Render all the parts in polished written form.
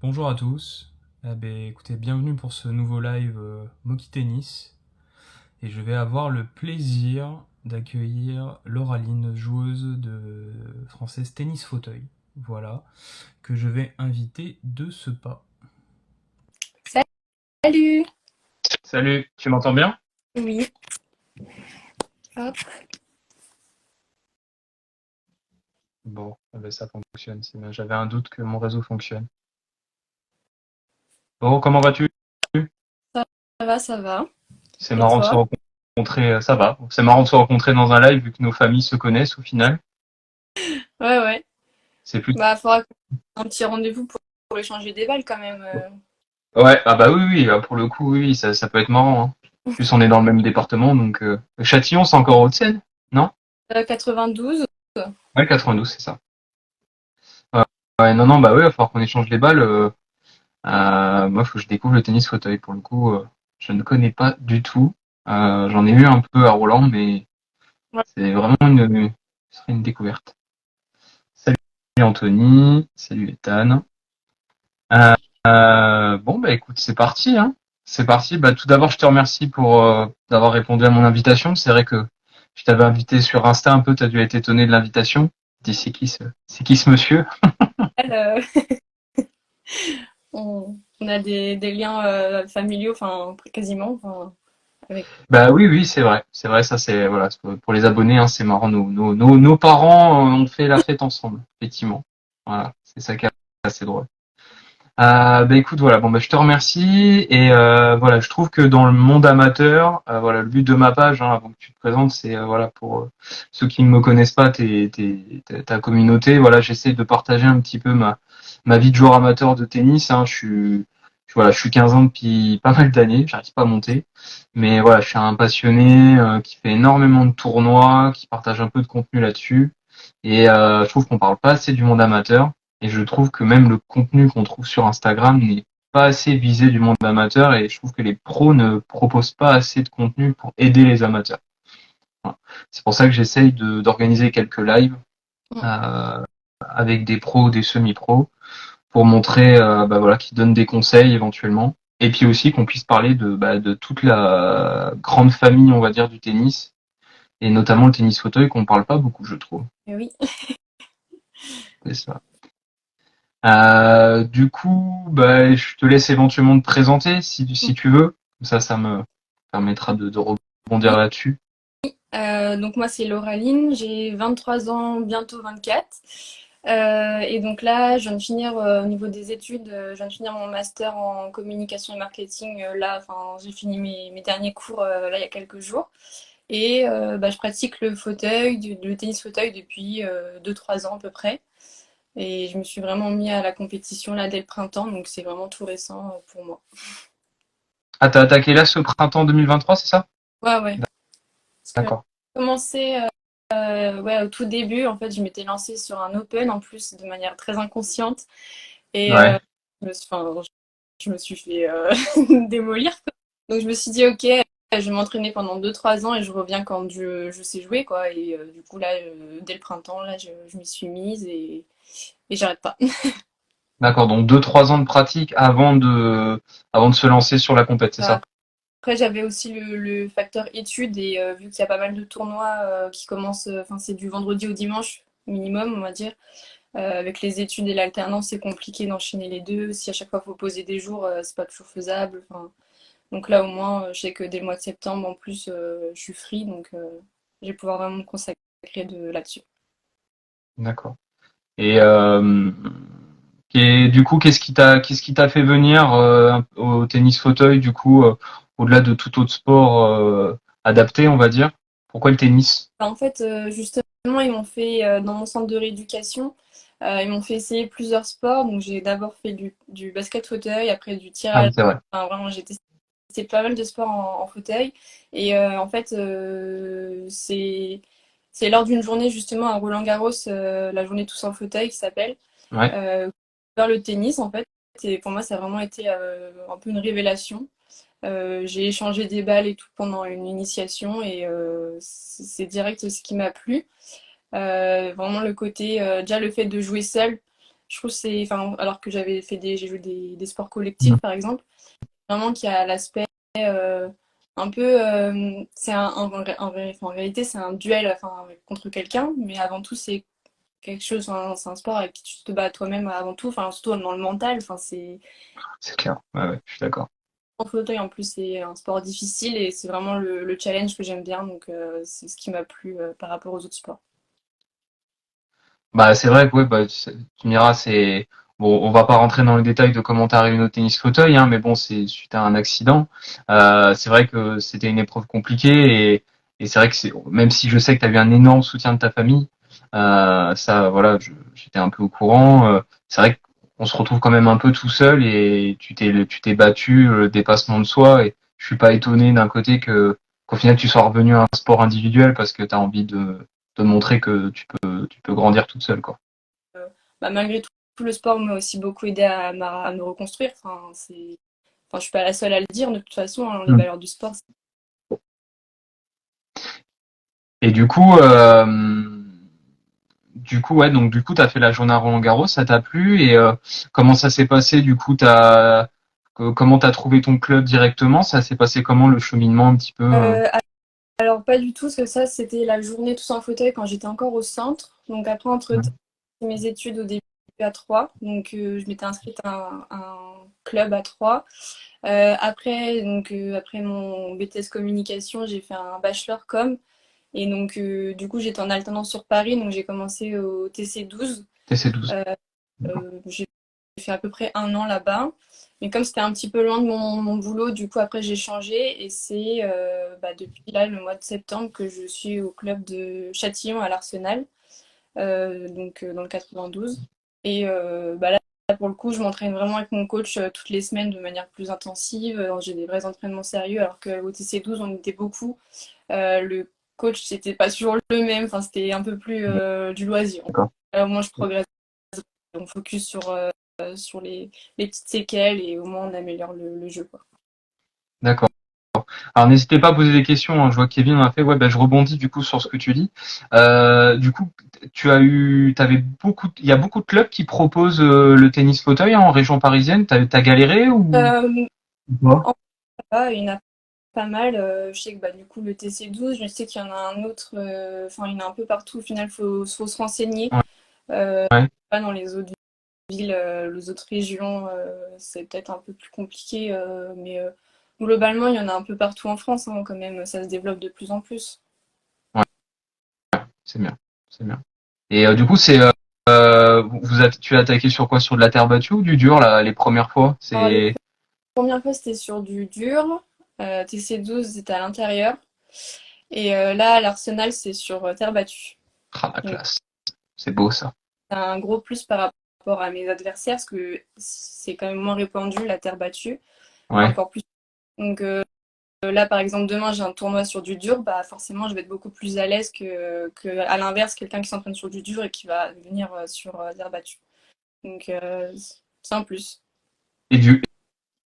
Bonjour à tous. Écoutez, bienvenue pour ce nouveau live Moki Tennis. Et je vais avoir le plaisir d'accueillir Lauraline, joueuse de française tennis fauteuil. Voilà, que je vais inviter de ce pas. Salut! Salut, tu m'entends bien? Oui, hop. Bon, ça fonctionne. J'avais un doute que mon réseau fonctionne. Bon, comment vas-tu? Ça va, ça va. C'est Et marrant de se toi? rencontrer, ça va. C'est marrant de se rencontrer dans un live vu que nos familles se connaissent au final. Ouais, ouais. C'est plus. Bah, faudra qu'on ait un petit rendez-vous pour échanger des balles quand même. Ouais, ah bah oui, oui, pour le coup, oui, ça peut être marrant, hein. En plus, on est dans le même département, donc Châtillon, c'est encore Haute-Seine, non? 92. Ouais, 92, c'est ça. Ouais, ouais, non, non, bah oui, il va falloir qu'on échange les balles. Moi, faut que je découvre le tennis fauteuil. Pour le coup, je ne connais pas du tout. J'en ai eu un peu à Roland, mais Ouais. c'est vraiment ce serait une découverte. Salut Anthony, salut Ethan. Euh, bon, bah écoute, c'est parti, hein. C'est parti. Bah, tout d'abord, je te remercie pour d'avoir répondu à mon invitation. C'est vrai que je t'avais invité sur Insta un peu, tu as dû être étonné de l'invitation. Tu dis, c'est qui ce monsieur? Euh, on a des liens familiaux, enfin, quasiment, enfin, avec. Bah oui, oui, c'est vrai. C'est vrai, ça c'est voilà, pour les abonnés, hein, c'est marrant. Nos parents ont fait la fête ensemble, effectivement. Voilà, c'est ça qui est assez drôle. Bah écoute, voilà, bon bah je te remercie et voilà, je trouve que dans le monde amateur, voilà, le but de ma page, hein, avant que tu te présentes, c'est voilà pour ceux qui ne me connaissent pas, ta communauté, voilà, j'essaie de partager un petit peu ma vie de joueur amateur de tennis, hein, voilà, je suis 15 ans depuis pas mal d'années, j'arrive pas à monter, mais voilà, je suis un passionné qui fait énormément de tournois, qui partage un peu de contenu là-dessus et je trouve qu'on parle pas assez du monde amateur. Et je trouve que même le contenu qu'on trouve sur Instagram n'est pas assez visé du monde amateur et je trouve que les pros ne proposent pas assez de contenu pour aider les amateurs. Voilà. C'est pour ça que j'essaye d'organiser quelques lives euh, avec des pros ou des semi-pros pour montrer bah voilà, qu'ils donnent des conseils éventuellement. Et puis aussi qu'on puisse parler de toute la grande famille, on va dire, du tennis, et notamment le tennis fauteuil qu'on parle pas beaucoup, je trouve. Oui. C'est ça. Du coup, bah, je te laisse éventuellement te présenter si tu veux. Comme ça me permettra de rebondir Oui. là-dessus. Donc moi c'est Lauraline, j'ai 23 ans, bientôt 24. Et donc là, je viens de finir au niveau des études, je viens de finir mon master en communication et marketing. Là, enfin, j'ai fini mes derniers cours là il y a quelques jours. Et bah, je pratique le fauteuil, le tennis fauteuil depuis 2-3 ans à peu près. Et je me suis vraiment mis à la compétition là dès le printemps, donc c'est vraiment tout récent pour moi. Ah, t'as attaqué là ce printemps 2023, c'est ça? Ouais, ouais. Parce que j'ai D'accord. commencé ouais, au tout début, en fait, je m'étais lancée sur un open en plus de manière très inconsciente. Et Ouais. enfin, je me suis fait démolir, quoi. Donc je me suis dit, ok, je vais m'entraîner pendant 2-3 ans et je reviens quand je sais jouer, quoi. Et du coup, là, dès le printemps, là, je m'y suis mise et j'arrête pas. D'accord. Donc 2-3 ans de pratique avant de se lancer sur la compète, c'est ça? Après, j'avais aussi le facteur études et vu qu'il y a pas mal de tournois qui commencent, enfin, c'est du vendredi au dimanche minimum, on va dire. Avec les études et l'alternance, c'est compliqué d'enchaîner les deux. Si à chaque fois il faut poser des jours, c'est pas toujours faisable. Enfin, donc là, au moins, je sais que dès le mois de septembre, en plus, je suis free, donc je vais pouvoir vraiment me consacrer là-dessus. D'accord. Et, du coup, qu'est-ce qui t'a fait venir au tennis fauteuil, du coup, au-delà de tout autre sport adapté, on va dire? Pourquoi le tennis? Enfin, en fait, justement, ils m'ont fait, dans mon centre de rééducation, ils m'ont fait essayer plusieurs sports. Donc, j'ai d'abord fait du basket fauteuil, après du tir Ah à oui, la. c'est vrai. Enfin, vraiment, j'ai testé pas mal de sports en fauteuil. Et en fait, c'est lors d'une journée, justement, à Roland-Garros, la journée tous en fauteuil qui s'appelle, Ouais. euh, vers le tennis, en fait. Et pour moi, ça a vraiment été un peu une révélation. J'ai échangé des balles et tout pendant une initiation et c'est direct ce qui m'a plu. Vraiment le côté, déjà le fait de jouer seul. Je trouve que enfin, alors que j'ai joué des sports collectifs par exemple, vraiment qu'il y a l'aspect un peu, c'est en réalité c'est un duel, enfin, contre quelqu'un, mais avant tout c'est quelque chose, hein, c'est un sport avec qui tu te bats toi-même avant tout, enfin surtout dans le mental, enfin C'est clair. Ouais, ouais, je suis d'accord. en fauteuil en plus c'est un sport difficile et c'est vraiment le challenge que j'aime bien, donc c'est ce qui m'a plu par rapport aux autres sports. Bah, c'est vrai que ouais, bah, tu me diras, c'est bon, on va pas rentrer dans les détails de comment t'es arrivé au tennis fauteuil, hein, mais bon, c'est suite à un accident. C'est vrai que c'était une épreuve compliquée et c'est vrai que c'est même si je sais que tu as eu un énorme soutien de ta famille, ça, voilà, j'étais un peu au courant. C'est vrai qu'on se retrouve quand même un peu tout seul et tu t'es battu le dépassement de soi et je suis pas étonné d'un côté que qu'au final tu sois revenu à un sport individuel parce que tu as envie de montrer que tu peux grandir toute seule, quoi. Bah, malgré tout, le sport m'a aussi beaucoup aidé à me reconstruire. Enfin, je suis pas la seule à le dire de toute façon, hein, les Mm. valeurs du sport. Et du coup, ouais, donc du coup, t'as fait la journée à Roland-Garros, ça t'a plu et comment ça s'est passé? Du coup, comment t'as trouvé ton club directement? Ça s'est passé comment le cheminement un petit peu? Euh, alors pas du tout, parce que ça c'était la journée tous en fauteuil quand j'étais encore au centre. Donc après, entre Ouais. mes études au début à 3, donc je m'étais inscrite à un club à 3. Après mon BTS communication, j'ai fait un bachelor com. Et donc, du coup, j'étais en alternance sur Paris, donc j'ai commencé au TC12. TC12. J'ai fait à peu près un an là-bas. Mais comme c'était un petit peu loin de mon boulot, du coup, après, j'ai changé. Et c'est depuis là, le mois de septembre, que je suis au club de Châtillon à l'Arsenal, dans le 92. Et là, pour le coup, je m'entraîne vraiment avec mon coach toutes les semaines de manière plus intensive. J'ai des vrais entraînements sérieux, alors qu'au TC12, on était beaucoup. Le coach, c'était pas toujours le même. Enfin, c'était un peu plus du loisir. D'accord. Là, au moins, je progresse. On focus sur les petites séquelles et au moins on améliore le jeu, quoi. D'accord. Alors n'hésitez pas à poser des questions, hein. Je vois que Kevin m'a fait. Ouais, bah, je rebondis du coup sur ce que tu dis. Du coup, il y a beaucoup de clubs qui proposent le tennis fauteuil, hein, en région parisienne. T'as galéré ou Euh, pas? il y en a pas mal. Je sais que du coup le TC12, je sais qu'il y en a un autre. Enfin, il y en a un peu partout. Au final, faut se renseigner. Ouais. Euh, Ouais. Pas dans les autres villes, les autres régions, c'est peut-être un peu plus compliqué. Mais globalement, il y en a un peu partout en France, hein, quand même. Ça se développe de plus en plus. Ouais, c'est bien, c'est bien. Et du coup, tu as attaqué sur quoi? Sur de la terre battue ou du dur là, les premières fois? Alors, les C'est premières fois, c'était sur du dur. TC12, c'était à l'intérieur. Et là, à l'Arsenal, c'est sur terre battue. ah, la Donc, classe. C'est beau ça. c'est un gros plus par rapport à mes adversaires, parce que c'est quand même moins répandu, la terre battue. Et Ouais. encore plus. Donc là, par exemple, demain, j'ai un tournoi sur du dur, bah forcément, je vais être beaucoup plus à l'aise que à l'inverse, quelqu'un qui s'entraîne sur du dur et qui va venir sur terre battue. Donc, c'est un plus.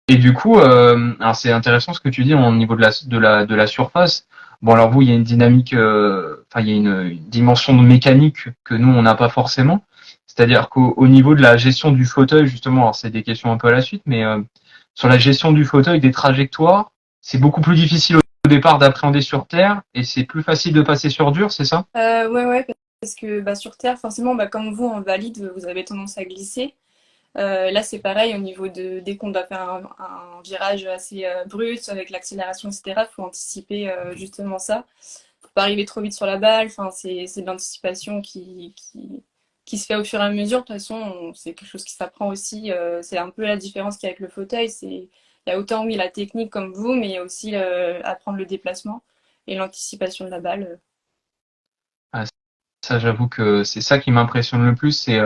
Et du coup, alors c'est intéressant ce que tu dis au niveau de la surface. Bon, alors vous, il y a une dynamique, enfin il y a une dimension de mécanique que nous on n'a pas forcément. C'est-à-dire qu'au niveau de la gestion du fauteuil, justement, alors c'est des questions un peu à la suite, mais sur la gestion du fauteuil, des trajectoires, c'est beaucoup plus difficile au départ d'appréhender sur terre et c'est plus facile de passer sur dur, c'est ça? Ouais, parce que sur terre, forcément, comme vous en valide, vous avez tendance à glisser. Là, c'est pareil au niveau dès qu'on doit faire un virage assez brut avec l'accélération, etc. Il faut anticiper justement ça. Faut pas arriver trop vite sur la balle. Enfin, c'est de l'anticipation qui se fait au fur et à mesure. De toute façon, c'est quelque chose qui s'apprend aussi. C'est un peu la différence qu'il y a avec le fauteuil. Il y a autant, oui, la technique comme vous, mais il y a aussi apprendre le déplacement et l'anticipation de la balle. Ah, ça, j'avoue que c'est ça qui m'impressionne le plus, c'est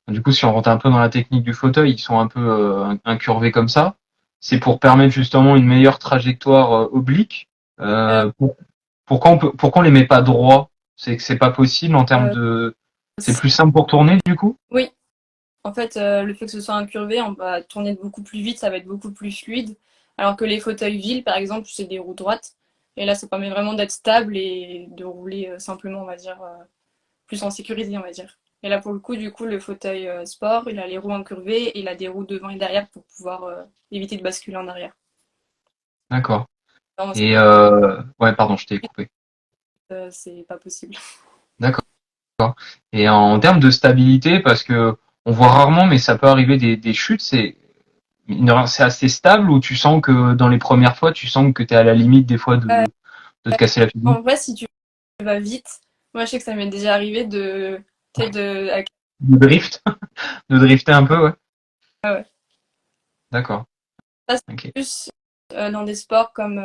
du coup, si on rentre un peu dans la technique du fauteuil, ils sont un peu incurvés comme ça. C'est pour permettre justement une meilleure trajectoire oblique. Euh, Pourquoi on les met pas droit? C'est que c'est pas possible en termes euh, de. C'est plus simple pour tourner du coup? oui, en fait, le fait que ce soit incurvé, on va tourner beaucoup plus vite, ça va être beaucoup plus fluide. Alors que les fauteuils villes, par exemple, c'est des roues droites. Et là, ça permet vraiment d'être stable et de rouler simplement, on va dire, plus en sécurité, on va dire. Et là, pour le coup, du coup, le fauteuil sport, il a les roues incurvées et il a des roues devant et derrière pour pouvoir éviter de basculer en arrière. D'accord. Non, Et ouais, pardon, je t'ai coupé. c'est pas possible. D'accord. Et en termes de stabilité, parce que on voit rarement, mais ça peut arriver des chutes, c'est assez stable ou tu sens que dans les premières fois, tu sens que tu es à la limite des fois Euh, de te casser la figure? En vrai, si tu vas vite, moi, je sais que ça m'est déjà arrivé de, tu sais, De drift? De drifter un peu, ouais. ah ouais. D'accord. Ça, c'est Ok. plus dans des sports comme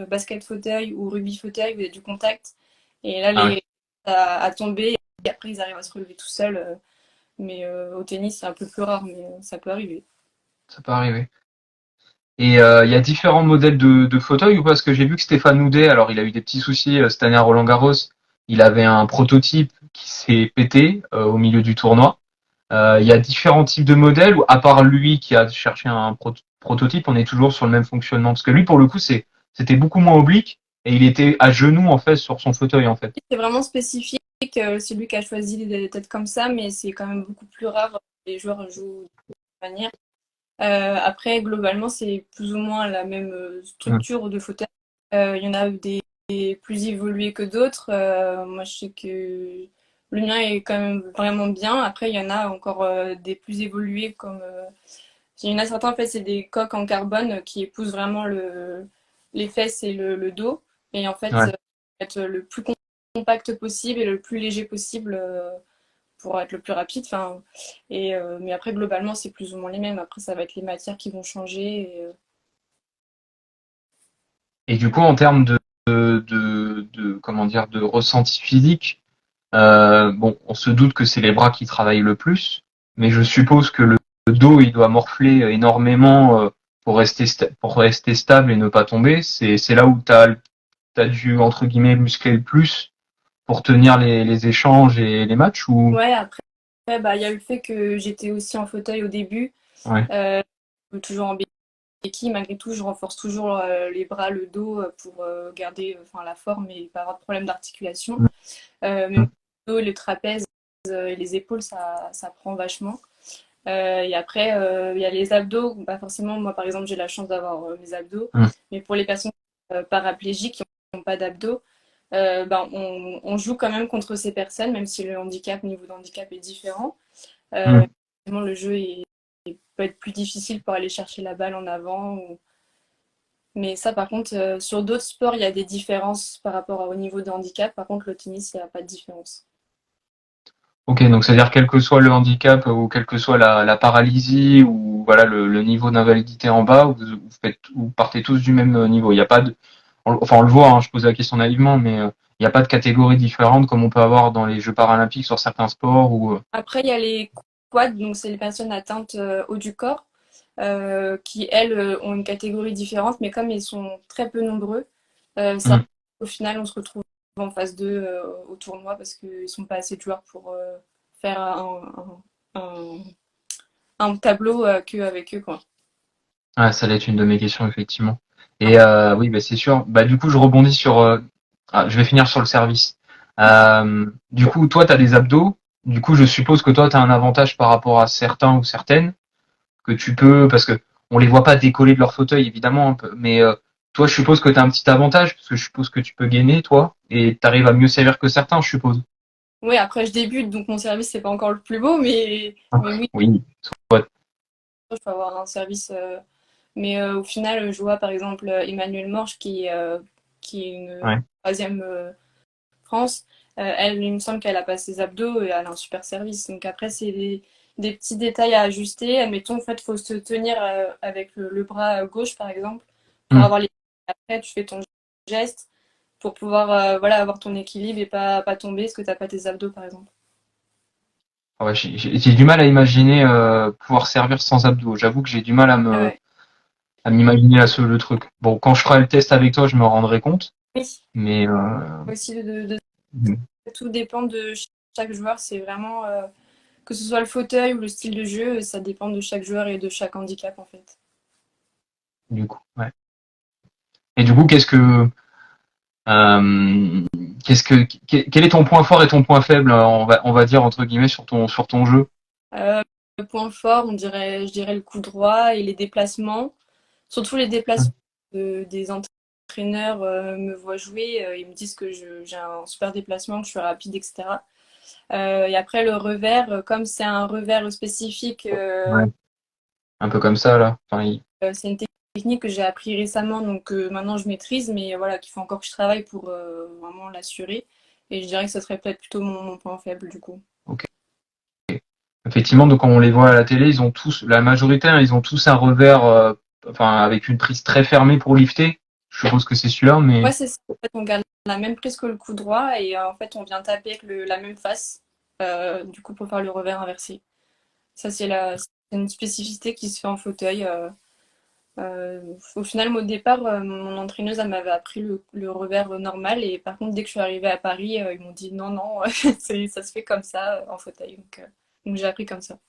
basket fauteuil ou rugby fauteuil, où il y a du contact. Et là, Ah ouais, à tomber, et après, ils arrivent à se relever tout seuls. Mais au tennis, c'est un peu plus rare, mais ça peut arriver. ça peut arriver. Et il y a différents modèles de fauteuils ou pas? Parce que j'ai vu que Stéphane Houdet, alors il a eu des petits soucis cette année à Roland-Garros. Il avait un prototype qui s'est pété au milieu du tournoi. Il y a différents types de modèles, ou à part lui qui a cherché un prototype, on est toujours sur le même fonctionnement. Parce que lui, pour le coup, c'était beaucoup moins oblique et il était à genoux en fait sur son fauteuil en fait. C'est vraiment spécifique. C'est lui qui a choisi des têtes comme ça, mais c'est quand même beaucoup plus rare. Les joueurs jouent de cette manière. Après, globalement, c'est plus ou moins la même Mm. structure de fauteuil. Il y en a des plus évolués que d'autres. Moi, je sais que le mien est quand même vraiment bien. Après, il y en a encore des plus évolués comme il y en a certains, en fait, c'est des coques en carbone qui épousent vraiment les fesses et le dos. Et en fait, Ouais. être le plus compact possible et le plus léger possible pour être le plus rapide. Enfin, mais après, globalement, c'est plus ou moins les mêmes. Après, ça va être les matières qui vont changer. Et du coup, en termes comment dire, de ressenti physique, bon, on se doute que c'est les bras qui travaillent le plus, mais je suppose que le dos, il doit morfler énormément pour rester stable et ne pas tomber. C'est là où t'as dû entre guillemets muscler le plus pour tenir les échanges et les matchs ou Ouais, après, bah, il y a eu le fait que j'étais aussi en fauteuil au début, ouais. euh, toujours en béquille. Malgré tout, je renforce toujours les bras, le dos pour garder enfin, la forme et pas avoir de problème d'articulation. Mm, Même mm, le dos, les trapèzes et les épaules, ça prend vachement. Et après, il y a les abdos. Bah, forcément, moi, par exemple, j'ai la chance d'avoir mes abdos. mm, Mais pour les personnes paraplégiques qui n'ont pas d'abdos, bah, on joue quand même contre ces personnes, même si le niveau de handicap est différent. mm. Vraiment, le jeu peut être plus difficile pour aller chercher la balle en avant. Mais ça, par contre, sur d'autres sports, il y a des différences par rapport au niveau de handicap. Par contre, le tennis, il n'y a pas de différence. Ok, donc c'est-à-dire quel que soit le handicap ou quelle que soit la paralysie ou voilà le niveau d'invalidité en bas, vous partez tous du même niveau. Il n'y a pas de, enfin on le voit, hein, je pose la question naïvement, mais il n'y a pas de catégorie différente comme on peut avoir dans les Jeux paralympiques sur certains sports ou Après, il y a les quads, donc c'est les personnes atteintes haut du corps, qui, elles, ont une catégorie différente, mais comme ils sont très peu nombreux, ça, mm. au final, on se retrouve en phase 2 au tournoi parce qu'ils ne sont pas assez de joueurs pour faire un, un tableau qu'avec eux, quoi. Ah, ça allait être une de mes questions effectivement. Et oui, bah, c'est sûr. Bah du coup, je rebondis sur. Je vais finir sur le service. Du coup, toi, tu as des abdos. Du coup, je suppose que toi, tu as un avantage par rapport à certains ou certaines que tu peux, parce que on les voit pas décoller de leur fauteuil évidemment, un peu, mais toi, je suppose que tu as un petit avantage parce que je suppose que tu peux gainer toi et tu arrives à mieux servir que certains, je suppose. Oui, après, je débute, donc mon service, c'est pas encore le plus beau, Ah, mais oui, oui. Ouais. je peux avoir un service. Mais au final, je vois par exemple Emmanuelle Morche qui est une Ouais. troisième France. Elle, il me semble qu'elle a pas ses abdos et elle a un super service. Donc après, c'est des petits détails à ajuster. Admettons, en fait, il faut se tenir avec le bras gauche, par exemple, pour Hmm. avoir les. Après, tu fais ton geste pour pouvoir voilà, avoir ton équilibre et pas tomber parce que tu n'as pas tes abdos, par exemple. Ah ouais, j'ai du mal à imaginer pouvoir servir sans abdos. J'avoue que j'ai du mal Ouais. à m'imaginer le truc. Bon, quand je ferai le test avec toi, je me rendrai compte. Oui, Mais aussi mm, tout dépend de chaque joueur. C'est vraiment que ce soit le fauteuil ou le style de jeu, ça dépend de chaque joueur et de chaque handicap en fait. du coup, ouais. Et du coup, qu'est-ce que Quel est ton point fort et ton point faible, on va dire entre guillemets sur ton jeu? Euh, le point fort, je dirais le coup droit et les déplacements. Surtout les déplacements des entraîneurs me voient jouer, ils me disent que j'ai un super déplacement, que je suis rapide, etc. Et après le revers, comme c'est un revers spécifique, Ouais. Un peu comme ça là. Enfin, c'est une technique que j'ai appris récemment, donc maintenant je maîtrise, mais voilà, qu'il faut encore que je travaille pour vraiment l'assurer. Et je dirais que ce serait peut-être plutôt mon point faible du coup. ok. Effectivement, donc quand on les voit à la télé, ils ont tous, la majorité, hein, ils ont tous un revers, enfin avec une prise très fermée pour lifter. Je suppose que c'est celui-là, Ouais, mais c'est ça. En fait, on garde la même prise que le coup droit et en fait, on vient taper avec la même face, du coup, pour faire le revers inversé. Ça, c'est une spécificité qui se fait en fauteuil. Au final, moi, au départ, mon entraîneuse, elle m'avait appris le revers normal et par contre, dès que je suis arrivée à Paris, ils m'ont dit non, non, ça se fait comme ça en fauteuil. Donc j'ai appris comme ça.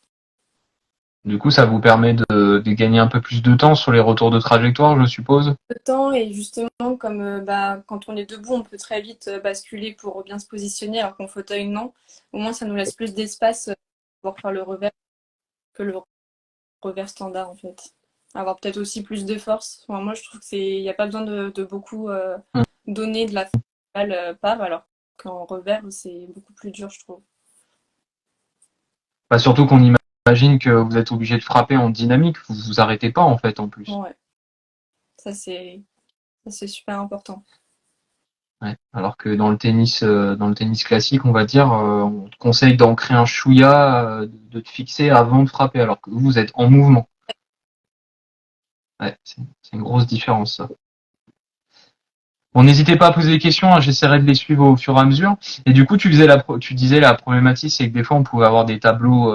du coup, ça vous permet de gagner un peu plus de temps sur les retours de trajectoire, je suppose. Le temps et justement, comme bah, quand on est debout, on peut très vite basculer pour bien se positionner, alors qu'en fauteuil, non. Au moins, ça nous laisse plus d'espace pour pouvoir faire le revers que le revers standard, en fait. Avoir peut-être aussi plus de force. Enfin, moi, je trouve il n'y a pas besoin de beaucoup Hmm. donner de la balle part, alors qu'en revers, c'est beaucoup plus dur, je trouve. Bah, surtout qu'on imagine que vous êtes obligé de frapper en dynamique, vous vous arrêtez pas en fait en plus. Ouais, ça, c'est super important. Ouais. Alors que dans le tennis classique, on va dire, on te conseille d'ancrer un chouïa, de te fixer avant de frapper, alors que vous êtes en mouvement. Ouais, c'est une grosse différence, ça. Bon, n'hésitez pas à poser des questions, hein, j'essaierai de les suivre au fur et à mesure. Et du coup, tu disais la problématique, c'est que des fois, on pouvait avoir des tableaux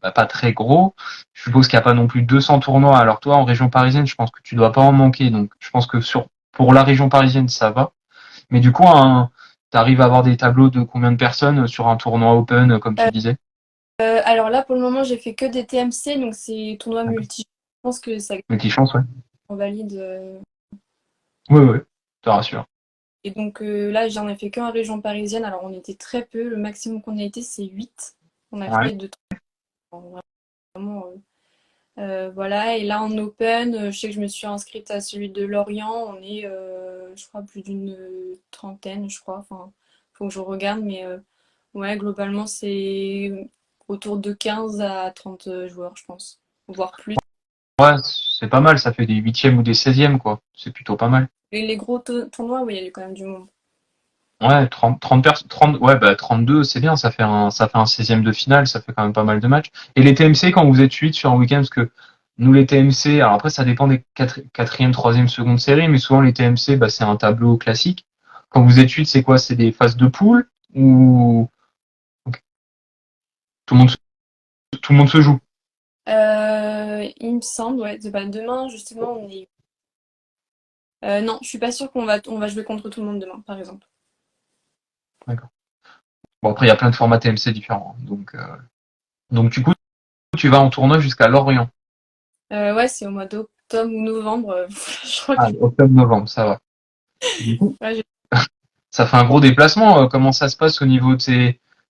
bah, pas très gros. Je suppose qu'il n'y a pas non plus 200 tournois. Alors toi, en région parisienne, je pense que tu dois pas en manquer. Donc, je pense que pour la région parisienne, ça va. Mais du coup, tu arrives à avoir des tableaux de combien de personnes sur un tournoi open, comme tu Euh, disais? alors là, pour le moment, j'ai fait que des TMC, donc c'est tournoi D'accord. multi. Je pense que ça Multi-chance, ouais. valide. Oui, oui, te rassure. Et donc là, j'en ai fait qu'en région parisienne. Alors on était très peu. Le maximum qu'on a été, c'est 8. On a Ouais. fait de vraiment. Voilà. Et là, en open, je sais que je me suis inscrite à celui de Lorient. On est, je crois, plus d'une trentaine, je crois. Enfin, faut que je regarde. Mais ouais, globalement, c'est autour de 15 à 30 joueurs, je pense. Voire plus. Ouais, c'est pas mal, ça fait des huitièmes ou des seizièmes, quoi. C'est plutôt pas mal. Et les gros tournois, oui, il y a quand même du monde. Ouais, 30, ouais, bah 32, c'est bien, ça fait un 16e de finale, ça fait quand même pas mal de matchs. Et les TMC, quand vous êtes 8 sur un week-end, parce que nous, les TMC, alors après, ça dépend des quatrième, troisième, seconde série, mais souvent les TMC, bah, c'est un tableau classique. Quand vous êtes 8, c'est quoi? C'est des phases de poule ou ok, tout le monde, tout le monde se joue? Il me semble, ouais. Bah, demain, justement, on est. Non, je suis pas sûre on va jouer contre tout le monde demain, par exemple. D'accord. Bon, après, il y a plein de formats TMC différents, hein. Donc du coup, tu vas en tournoi jusqu'à Lorient. Ouais, c'est au mois d'octobre ou novembre. Je crois que. Ah, octobre-novembre, ça va. Du coup, Ouais, ça fait un gros déplacement. Comment ça se passe au niveau de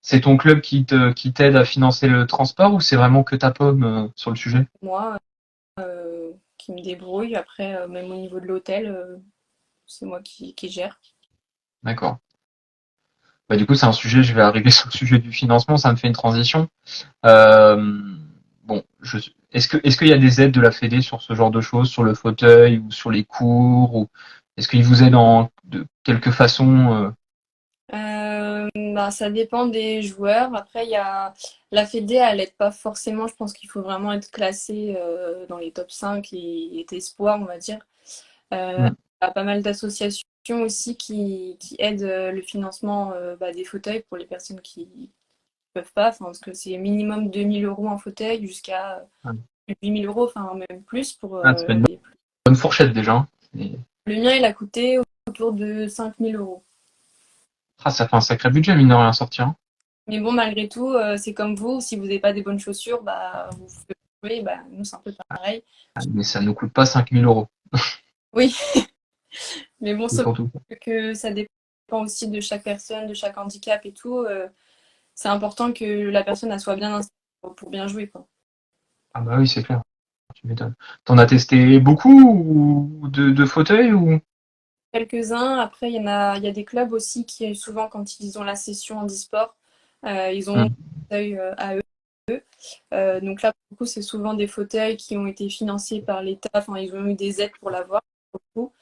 c'est ton club qui t'aide à financer le transport ou c'est vraiment que ta pomme sur le sujet? moi qui me débrouille. Après, même au niveau de l'hôtel, c'est moi qui gère. D'accord. Bah, du coup, c'est un sujet, je vais arriver sur le sujet du financement, ça me fait une transition. Euh, bon, est-ce qu'il y a des aides de la Fédé sur ce genre de choses, sur le fauteuil ou sur les cours ou est-ce qu'ils vous aident de quelque façon Bah, ça dépend des joueurs. Après, il y a la Fédé, elle aide pas forcément. Je pense qu'il faut vraiment être classé dans les top 5 et être espoir, on va dire. hmm, Il y a pas mal d'associations aussi qui aident le financement bah, des fauteuils pour les personnes qui peuvent pas. Enfin, parce que c'est minimum 2 000 € en fauteuil jusqu'à hmm. 8 000 €, enfin même plus pour Ah, ça fait une les. bonne fourchette déjà, hein. Le mien, il a coûté autour de 5 000 €. Ah, ça fait un sacré budget, mine de rien, sortir, hein. Mais bon, malgré tout, c'est comme vous, si vous n'avez pas des bonnes chaussures, bah, vous pouvez jouer. Bah, nous, c'est un peu pareil. Ah, mais ça ne coûte pas 5 000 euros. Oui, mais bon, C'est sauf surtout. que ça dépend. aussi de chaque personne, de chaque handicap et tout. C'est important que la personne elle soit bien installée pour bien jouer, quoi. Ah bah oui, c'est clair. Tu m'étonnes. T'en as testé beaucoup ou de fauteuils ou? Quelques-uns. Après, il y a des clubs aussi qui, souvent, quand ils ont la session handisport, ils ont des Hmm. fauteuils à eux. Donc là, pour le coup, c'est souvent des fauteuils qui ont été financés par l'État. Enfin, ils ont eu des aides pour l'avoir, pour le coup.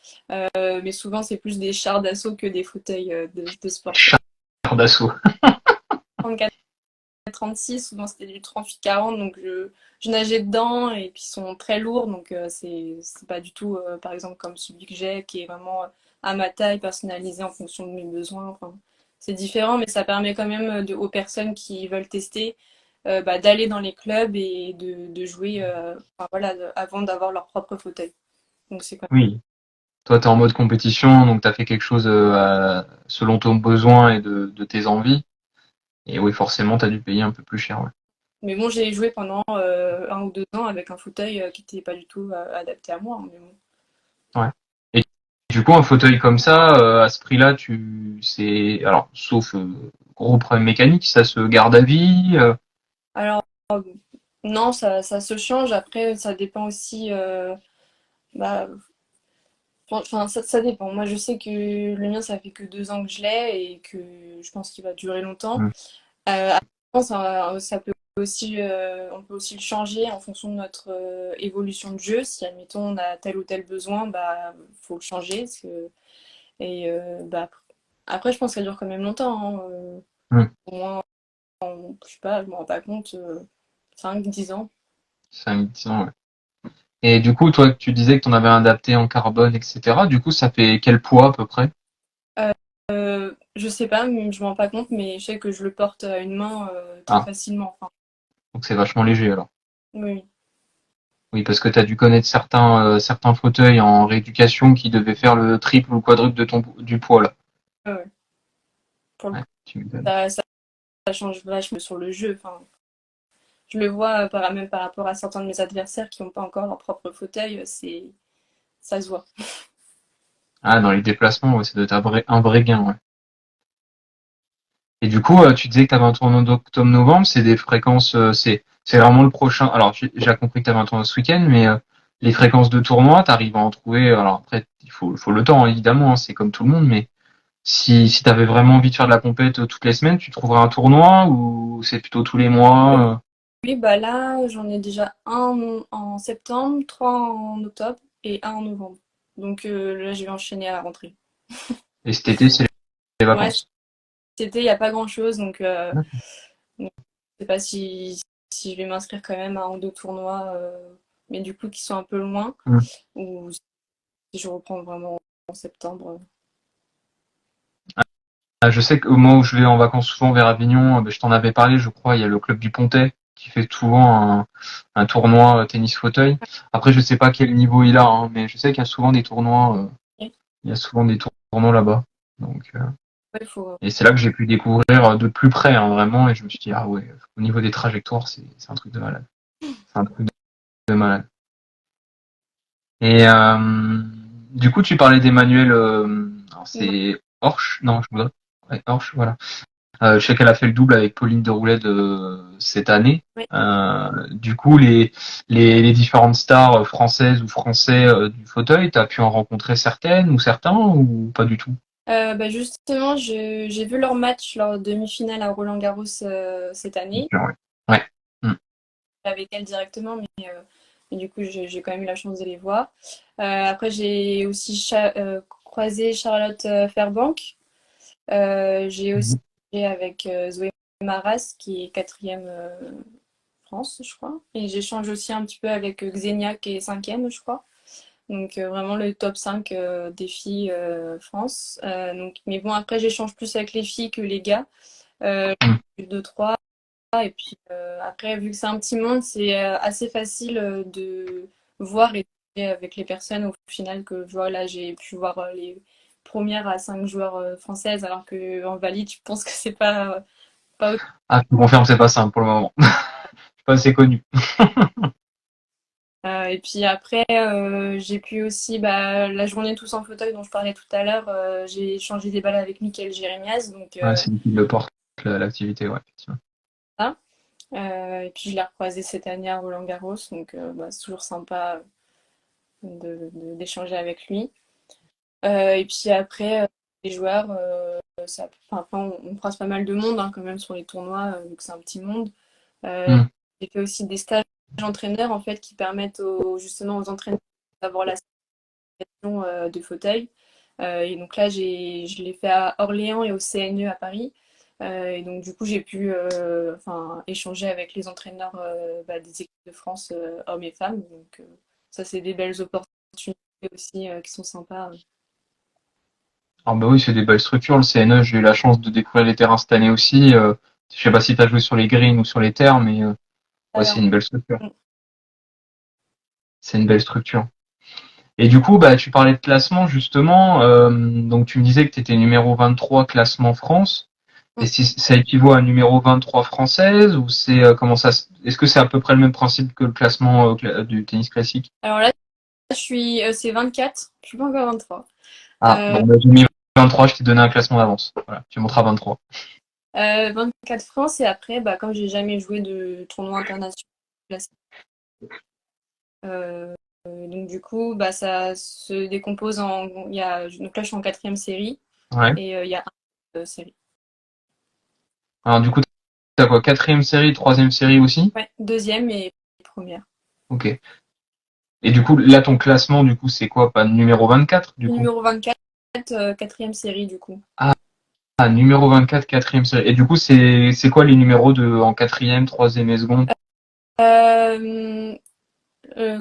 Mais souvent, c'est plus des chars d'assaut que des fauteuils de sport, quoi. Char d'assaut. 36, souvent c'était du 38-40, donc je nageais dedans et puis ils sont très lourds, donc c'est pas du tout, par exemple, comme celui que j'ai qui est vraiment à ma taille, personnalisé en fonction de mes besoins. Enfin, c'est différent, mais ça permet quand même aux personnes qui veulent tester d'aller dans les clubs et de jouer enfin, voilà, avant d'avoir leur propre fauteuil. Donc c'est quand Oui. Toi, t'es en mode compétition, donc t'as fait quelque chose selon ton besoin et de tes envies. Et oui, forcément, t'as dû payer un peu plus cher. Ouais. Mais bon, j'ai joué pendant 1 ou 2 ans avec un fauteuil qui n'était pas du tout adapté à moi, hein, mais bon. Ouais. Et du coup, un fauteuil comme ça, à ce prix-là, alors, sauf gros problème mécanique, ça se garde à vie. Alors, non, ça se change. Après, ça dépend aussi. Bah, enfin, ça dépend. Moi, je sais que le mien, ça fait que 2 ans que je l'ai et que je pense qu'il va durer longtemps. Hmm. Après, ça peut aussi, on peut aussi le changer en fonction de notre évolution de jeu. Si, admettons, on a tel ou tel besoin, bah, faut le changer. Et après, je pense que ça dure quand même longtemps, hein. Hmm. Au moins, je sais pas, je me rends pas compte, 5-10 ans. 5-10 ans, ouais. Et du coup, toi, tu disais que tu en avais un adapté en carbone, etc. Du coup, ça fait quel poids à peu près? Je sais pas, je m'en rends pas compte, mais je sais que je le porte à une main très Ah, facilement. Enfin, donc c'est vachement léger alors. oui, Oui, parce que tu as dû connaître certains fauteuils en rééducation qui devaient faire le triple ou le quadruple du poids là. ouais, ouais. Pour le Ouais, coup, tu m'étonnes. ça change vachement sur le jeu. Enfin, je le vois même par rapport à certains de mes adversaires qui n'ont pas encore leur propre fauteuil, ça se voit. Ah, dans les déplacements, ouais, ça doit être un vrai gain, ouais. Et du coup, tu disais que tu avais un tournoi d'octobre-novembre, c'est des fréquences, c'est vraiment le prochain. Alors, j'ai compris que tu avais un tournoi ce week-end, mais les fréquences de tournoi, tu arrives à en trouver. Alors après, il faut le temps, évidemment, hein, c'est comme tout le monde, mais si tu avais vraiment envie de faire de la compète toutes les semaines, tu trouverais un tournoi ou c'est plutôt tous les mois? Oui, bah là, j'en ai déjà un en septembre, 3 en octobre et un en novembre. Donc là, je vais enchaîner à la rentrée. Et cet été, c'est les Ouais, vacances. cet été, il n'y a pas grand-chose, donc je sais pas si je vais m'inscrire quand même à un ou deux tournois, mais du coup qui sont un peu loin, Mm. ou si je reprends vraiment en septembre. Ah, je sais qu'au moment où je vais en vacances souvent vers Avignon, ben, je t'en avais parlé, je crois, il y a le club du Pontet qui fait souvent un tournoi tennis fauteuil. Après, je sais pas quel niveau il a, hein, mais je sais qu'il y a souvent des tournois, il y a souvent des tournois là-bas. Donc, Ouais, faut... et c'est là que j'ai pu découvrir de plus près, hein, vraiment, et je me suis dit, ah ouais, au niveau des trajectoires, c'est un truc de malade. C'est un truc de malade. Et du coup, tu parlais d'Emmanuel, alors Ouais, c'est Horsch, non, je voudrais, ouais, Horsch, voilà. Je sais qu'elle a fait le double avec Pauline de Roulette cette année. ouais. Du coup, les différentes stars françaises ou français du fauteuil, t'as pu en rencontrer certaines ou certains ou pas du tout? Justement, j'ai vu leur match, leur demi-finale à Roland-Garros cette année, Ouais. Ouais. Mm. avec elle directement, mais du coup, j'ai quand même eu la chance de les voir. Après, j'ai aussi croisé Charlotte Fairbank. J'ai aussi Mhm. joué avec Zoé Maras, qui est quatrième France, je crois. Et j'échange aussi un petit peu avec Xenia, qui est cinquième, je crois. Donc vraiment le top 5 des filles France. Mais bon, après, j'échange plus avec les filles que les gars. Mm. 2-3. Et puis après, vu que c'est un petit monde, c'est assez facile de voir et avec les personnes au final que je vois là, j'ai pu voir les premières à 5 joueurs françaises, alors qu'en valide, je pense que c'est pas Ah, je te confirme, c'est pas simple pour le moment. Je suis pas assez connu. Et puis après, j'ai pu aussi, la journée tous en fauteuil dont je parlais tout à l'heure, j'ai échangé des balles avec Mickaël Jérémias, donc Ouais, c'est lui qui le porte, l'activité, ouais, effectivement. ça. Et puis je l'ai recroisé cette année à Roland-Garros, donc c'est toujours sympa d'échanger avec lui. Et puis après, les joueurs, après, on croise pas mal de monde hein, quand même sur les tournois, vu que c'est un petit monde. Euh, Hmm. j'ai fait aussi des stages entraîneurs en fait qui permettent justement aux entraîneurs d'avoir la session de fauteuil. Et donc là, je l'ai fait à Orléans et au CNE à Paris. Et donc du coup, j'ai pu échanger avec les entraîneurs des équipes de France, hommes et femmes. Donc ça, c'est des belles opportunités aussi qui sont sympas. Alors bah oui, c'est des belles structures. Le CNE, j'ai eu la chance de découvrir les terrains cette année aussi. Je sais pas si tu as joué sur les greens ou sur les terres, mais ouais, c'est Alors, une belle structure. C'est une belle structure. Et du coup, bah, tu parlais de classement justement. Donc tu me disais que tu étais numéro 23 classement France. Et si ça équivaut à numéro 23 française ou c'est comment ça est-ce que c'est à peu près le même principe que le classement du tennis classique? alors là, c'est 24, je suis pas encore 23. Ah, Euh, bon, bah, j'ai mis 23, je t'ai donné un classement d'avance. Voilà, tu montres à 23. 24 France et après, comme j'ai jamais joué de tournoi international, donc du coup, ça se décompose donc là je suis en quatrième série Ouais. et il y a un série. Alors du coup, t'as quoi? Quatrième série, troisième série aussi? Ouais, deuxième et première. Ok. Et du coup, là, ton classement, du coup, c'est quoi? Pas numéro 24, du coup? Numéro 24, quatrième série du coup. Ah, numéro 24, quatrième série. Et du coup, c'est quoi les numéros en quatrième, troisième et seconde? Euh,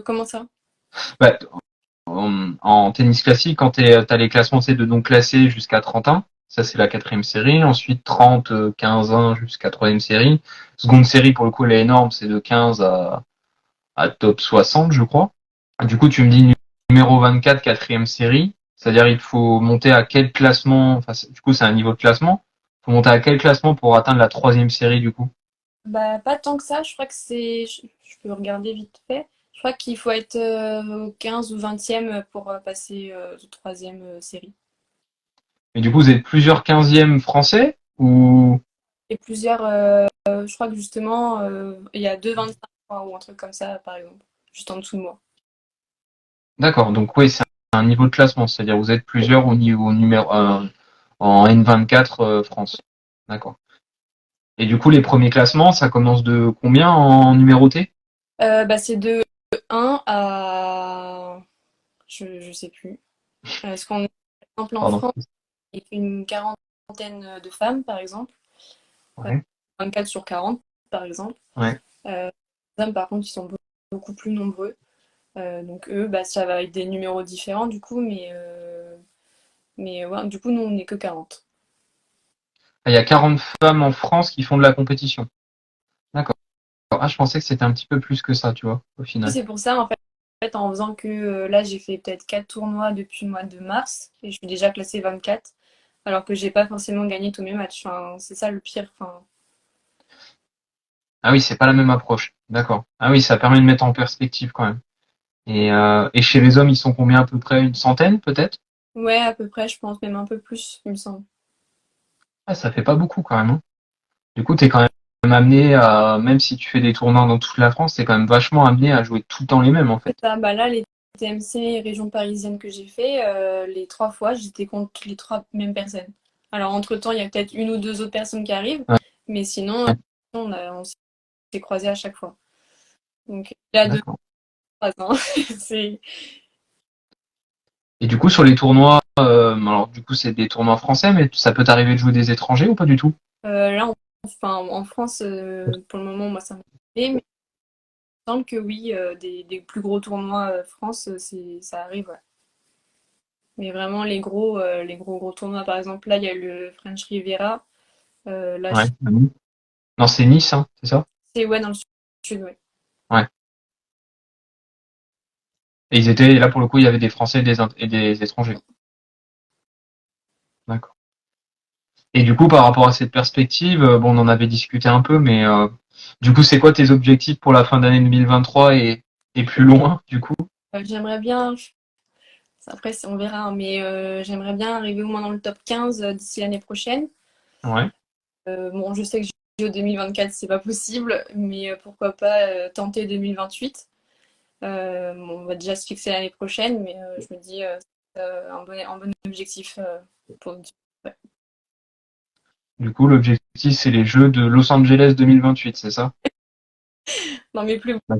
comment ça? Bah, en tennis classique, quand t'as les classements, c'est de non classés jusqu'à 31. Ça, c'est la quatrième série. Ensuite, 30, 15, 1 jusqu'à troisième série. Seconde série, pour le coup, elle est énorme. C'est de 15 à top 60, je crois. Du coup, tu me dis numéro 24, quatrième série. C'est-à-dire, il faut monter à quel classement? Enfin, du coup, c'est un niveau de classement. Il faut monter à quel classement pour atteindre la troisième série, du coup? Pas tant que ça, je crois que je peux regarder vite fait. Je crois qu'il faut être 15 ou 20e pour passer de troisième série. Et du coup, vous êtes plusieurs quinzièmes français ou? Et plusieurs, je crois que justement, il y a deux 25 ou un truc comme ça, par exemple, juste en dessous de moi. D'accord. Donc, oui, c'est un niveau de classement. C'est-à-dire, vous êtes plusieurs au niveau numéro, en N24 France. D'accord. Et du coup, les premiers classements, ça commence de combien en numéroté? C'est de 1 à... Je sais plus. Parce qu'on est, par exemple, en Pardon. France, il y a une quarantaine de femmes, par exemple. Euh, Ouais. 24 sur 40, par exemple. Ouais. Les hommes, par contre, ils sont beaucoup plus nombreux. Donc eux, ça va être des numéros différents, du coup, mais ouais, du coup, nous, on n'est que 40. Ah, il y a 40 femmes en France qui font de la compétition. D'accord. Ah, je pensais que c'était un petit peu plus que ça, tu vois, au final. C'est pour ça, en faisant que là, j'ai fait peut-être 4 tournois depuis le mois de mars et je suis déjà classée 24, alors que j'ai pas forcément gagné tous mes matchs. Enfin, c'est ça le pire. Enfin, Ah oui, c'est pas la même approche. D'accord. Ah oui, ça permet de mettre en perspective quand même. Et chez les hommes, ils sont combien à peu près? Une centaine, peut-être? ouais, à peu près, je pense même un peu plus, il me semble. Ah, ça fait pas beaucoup quand même, hein. Du coup, t'es quand même amené à, même si tu fais des tournois dans toute la France, t'es quand même vachement amené à jouer tout le temps les mêmes, en C'est fait. ça, là, les TMC région parisienne que j'ai fait, les 3 fois, j'étais contre les 3 mêmes personnes. Alors, entre-temps, il y a peut-être une ou deux autres personnes qui arrivent, Ouais, mais sinon, ouais, on s'est croisés à chaque fois. Donc, il y a deux, d'accord. 3 ans. C'est, Et du coup, sur les tournois, alors du coup, c'est des tournois français, mais ça peut t'arriver de jouer des étrangers ou pas du tout? là, en France, pour le moment, moi, ça me fait, mais il me semble que oui, des plus gros tournois France, ça arrive, ouais. Mais vraiment, les gros tournois, par exemple, là, il y a le French Riviera. Là, Ouais. Non, c'est Nice, hein, c'est ça? c'est ouais, dans le sud, ouais. Ouais. Et ils étaient, là pour le coup, il y avait des Français et des étrangers. D'accord. Et du coup, par rapport à cette perspective, bon, on en avait discuté un peu, mais du coup, c'est quoi tes objectifs pour la fin d'année 2023 et Et plus loin, du coup? J'aimerais bien, après on verra, hein, mais j'aimerais bien arriver au moins dans le top 15 d'ici l'année prochaine. Ouais. Bon, je sais que JO 2024, c'est pas possible, mais pourquoi pas tenter 2028. Bon, on va déjà se fixer l'année prochaine, mais je me dis un bon objectif pour. Ouais. Du coup, l'objectif, c'est les Jeux de Los Angeles 2028, c'est ça? Non, mais plus. Bah,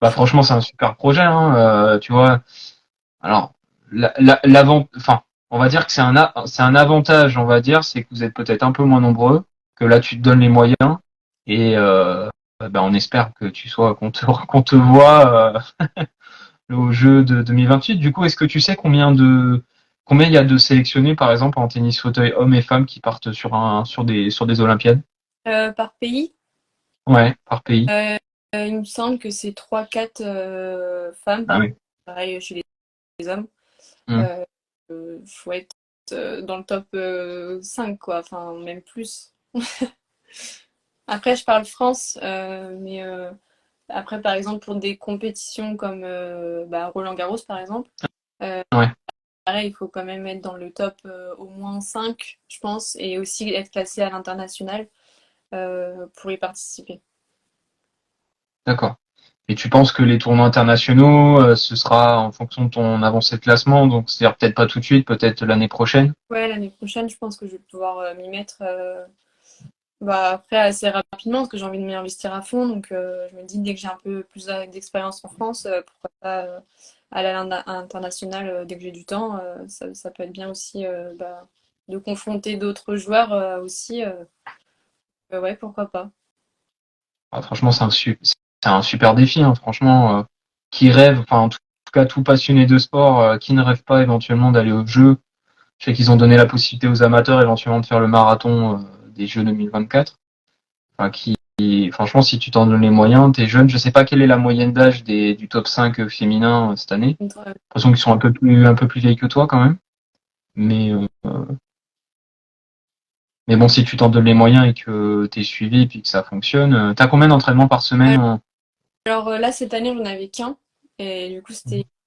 bah, franchement, c'est un super projet, hein, tu vois. Alors, enfin, on va dire que c'est un avantage, on va dire, c'est que vous êtes peut-être un peu moins nombreux, que là, tu te donnes les moyens, et bah, on espère que qu'on te voit au jeu de 2028. Du coup, est-ce que tu sais combien il y a de sélectionnés, par exemple, en tennis fauteuil hommes et femmes qui partent sur des Olympiades? Par pays, Ouais, par pays. il me semble que c'est trois quatre femmes, Ah oui. pareil chez les hommes. Hmm. Euh, faut être dans le top 5, quoi, enfin, même plus. Après, je parle France, mais après, par exemple, pour des compétitions comme Roland Garros, par exemple, euh, Ouais, pareil, il faut quand même être dans le top au moins 5, je pense, et aussi être classé à l'international pour y participer. d'accord. Et tu penses que les tournois internationaux, ce sera en fonction de ton avancée de classement, donc c'est-à-dire peut-être pas tout de suite, peut-être l'année prochaine? Ouais, l'année prochaine, je pense que je vais pouvoir m'y mettre après assez rapidement parce que j'ai envie de m'y investir à fond. Donc, je me dis, dès que j'ai un peu plus d'expérience en France, pourquoi pas aller à l'international dès que j'ai du temps. Ça peut être bien aussi de confronter d'autres joueurs aussi. Ouais, pourquoi pas. Ah, franchement, c'est un super défi, hein, franchement. Qui rêve, enfin en tout cas tout passionné de sport, qui ne rêve pas éventuellement d'aller aux Jeux. Je sais qu'ils ont donné la possibilité aux amateurs éventuellement de faire le marathon des Jeux 2024. Enfin, franchement, si tu t'en donnes les moyens, t'es jeune. Je sais pas quelle est la moyenne d'âge du top 5 féminin cette année. J'ai l'impression qu'ils sont un peu plus vieilles que toi quand même. Mais, euh, mais bon, si tu t'en donnes les moyens et que t'es suivi et puis que ça fonctionne, t'as combien d'entraînements par semaine Alors là, cette année, j'en avais qu'un. Et du coup,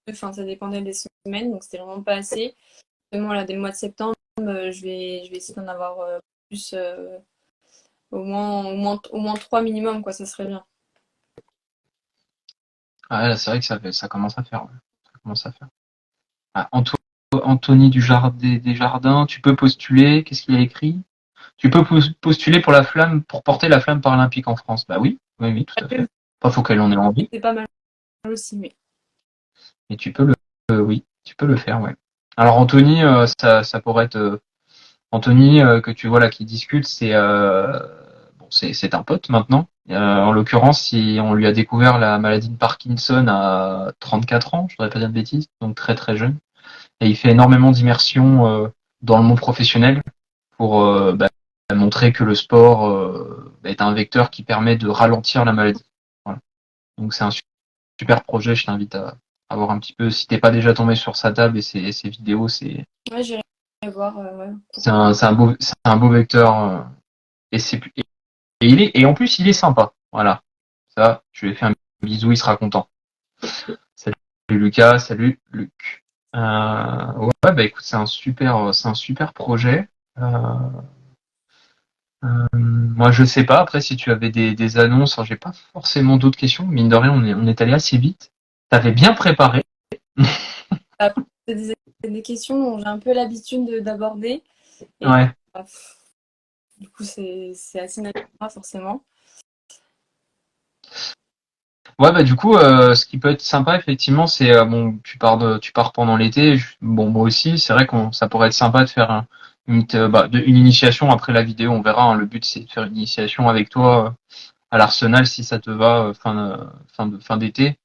enfin, ça dépendait des semaines, donc c'était vraiment pas assez. Vraiment, là, dès le mois de septembre, je vais essayer d'en avoir plus, au moins trois minimum, quoi, ça serait bien. Ah, là, c'est vrai que ça commence à faire. Ouais. Ça commence à faire. Ah, Anthony des Jardins, tu peux postuler. Qu'est-ce qu'il a écrit? Tu peux postuler pour la flamme, pour porter la flamme paralympique en France. Bah oui, oui, oui, tout à fait. Pas faut qu'elle en ait envie, C'est pas mal aussi, mais. mais oui, tu peux le faire, ouais. Alors Anthony, ça pourrait être Anthony que tu vois là qui discute, bon, c'est un pote maintenant. En l'occurrence, si on lui a découvert la maladie de Parkinson à 34 ans, je voudrais pas dire de bêtises, donc très très jeune. Et il fait énormément d'immersion dans le monde professionnel pour montrer que le sport est un vecteur qui permet de ralentir la maladie. Voilà. Donc c'est un super projet, je t'invite à voir un petit peu. Si t'es pas déjà tombé sur sa table et ses vidéos, Ouais, j'irai voir. Ouais. c'est un beau vecteur et et en plus il est sympa. Voilà. Ça, je lui ai fait un bisou, il sera content. Salut Lucas, salut Luc. Ouais, bah écoute, c'est un super projet. Euh, moi, je sais pas. Après, si tu avais des annonces, enfin, j'ai pas forcément d'autres questions. Mine de rien, on est allé assez vite. T'avais bien préparé. Après, c'est des questions dont j'ai un peu l'habitude d'aborder. Et Ouais. bah, du coup, c'est assez naturel, forcément. Ouais, bah du coup, ce qui peut être sympa, effectivement, c'est bon, tu pars pendant l'été. Bon, moi aussi, c'est vrai ça pourrait être sympa de faire une initiation après la vidéo. On verra, hein. Le but, c'est de faire une initiation avec toi à l'Arsenal, si ça te va, fin d'été.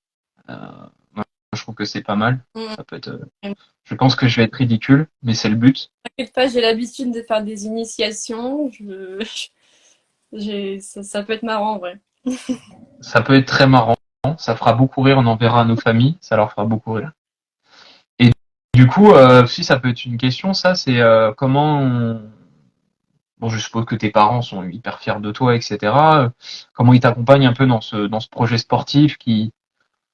Euh, moi, je trouve que c'est pas mal. Mm. Ça peut être. Je pense que je vais être ridicule, mais c'est le but. T'inquiète pas, j'ai l'habitude de faire des initiations. Ça peut être marrant, en vrai. Ça peut être très marrant. Ça fera beaucoup rire. On enverra à nos familles. Ça leur fera beaucoup rire. Et du coup, si ça peut être une question, ça, c'est comment bon, je suppose que tes parents sont hyper fiers de toi, etc. Comment ils t'accompagnent un peu dans ce projet sportif qui,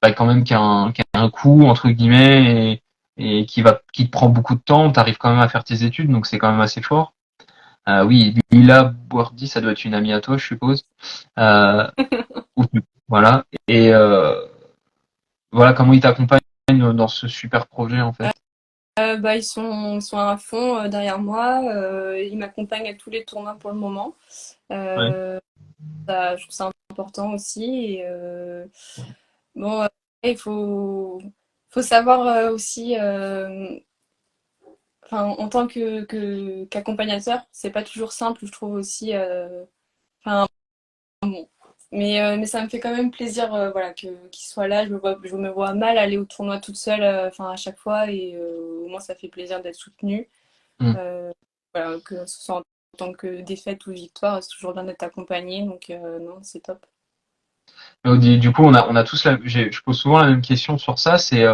bah, quand même, qui a un coût, entre guillemets, et qui te prend beaucoup de temps. T'arrives quand même à faire tes études, donc c'est quand même assez fort. Oui, Lila Boardi, ça doit être une amie à toi, je suppose. Euh, voilà. Et voilà, comment ils t'accompagnent dans ce super projet, en fait. Bah, ils sont à fond derrière moi. Ils m'accompagnent à tous les tournois pour le moment. Ouais. Je trouve ça important aussi. Et, bon, il faut savoir aussi, enfin, en tant qu'accompagnateur, c'est pas toujours simple, je trouve aussi. Enfin, bon. Mais ça me fait quand même plaisir voilà, qu'il soit là. Je me vois mal aller au tournoi toute seule enfin, à chaque fois. Et au moins, ça fait plaisir d'être soutenue. Mm. Euh, voilà, que ce soit en tant que défaite ou victoire, c'est toujours bien d'être accompagné. Donc, non, c'est top. Du coup, on a tous je pose souvent la même question sur ça. C'est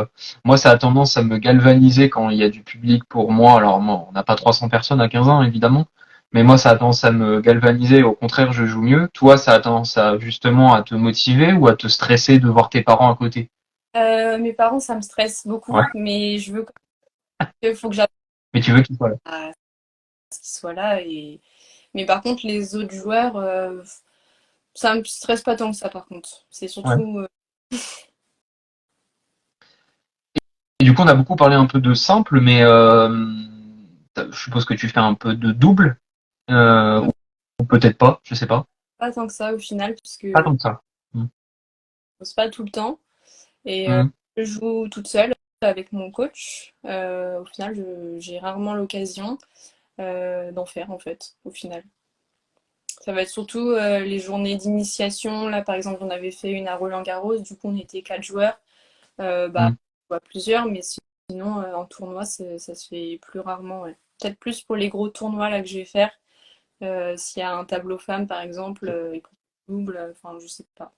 moi, ça a tendance à me galvaniser quand il y a du public pour moi. Alors, moi, on n'a pas 300 personnes à 15 ans, évidemment, mais moi, ça a tendance à me galvaniser. Au contraire, je joue mieux. Toi, ça a tendance à justement à te motiver ou à te stresser de voir tes parents à côté. Mes parents, ça me stresse Ouais. beaucoup, mais je veux il faut que j'apprenne Mais tu veux qu'ils soient là. à ce qu'ils soient là. Mais par contre, les autres joueurs, ça me stresse pas tant que ça, par contre. C'est Ouais. surtout. Et du coup, on a beaucoup parlé un peu de simple, mais je suppose que tu fais un peu de double, ou peut-être pas, je sais pas. Pas tant que ça au final, puisque Pas je tant que ça. Mm. pose pas tout le temps. Et Mm. je joue toute seule avec mon coach. Au final, j'ai rarement l'occasion d'en faire, en fait, au final. Ça va être surtout les journées d'initiation. Là, par exemple, on avait fait une à Roland-Garros. Du coup, on était 4 joueurs. Bah, Mm. on voit plusieurs, mais sinon, en tournoi, ça se fait plus rarement. Ouais. Peut-être plus pour les gros tournois là que je vais faire. S'il y a un tableau femme, par exemple, et qu'on double, enfin, je sais pas.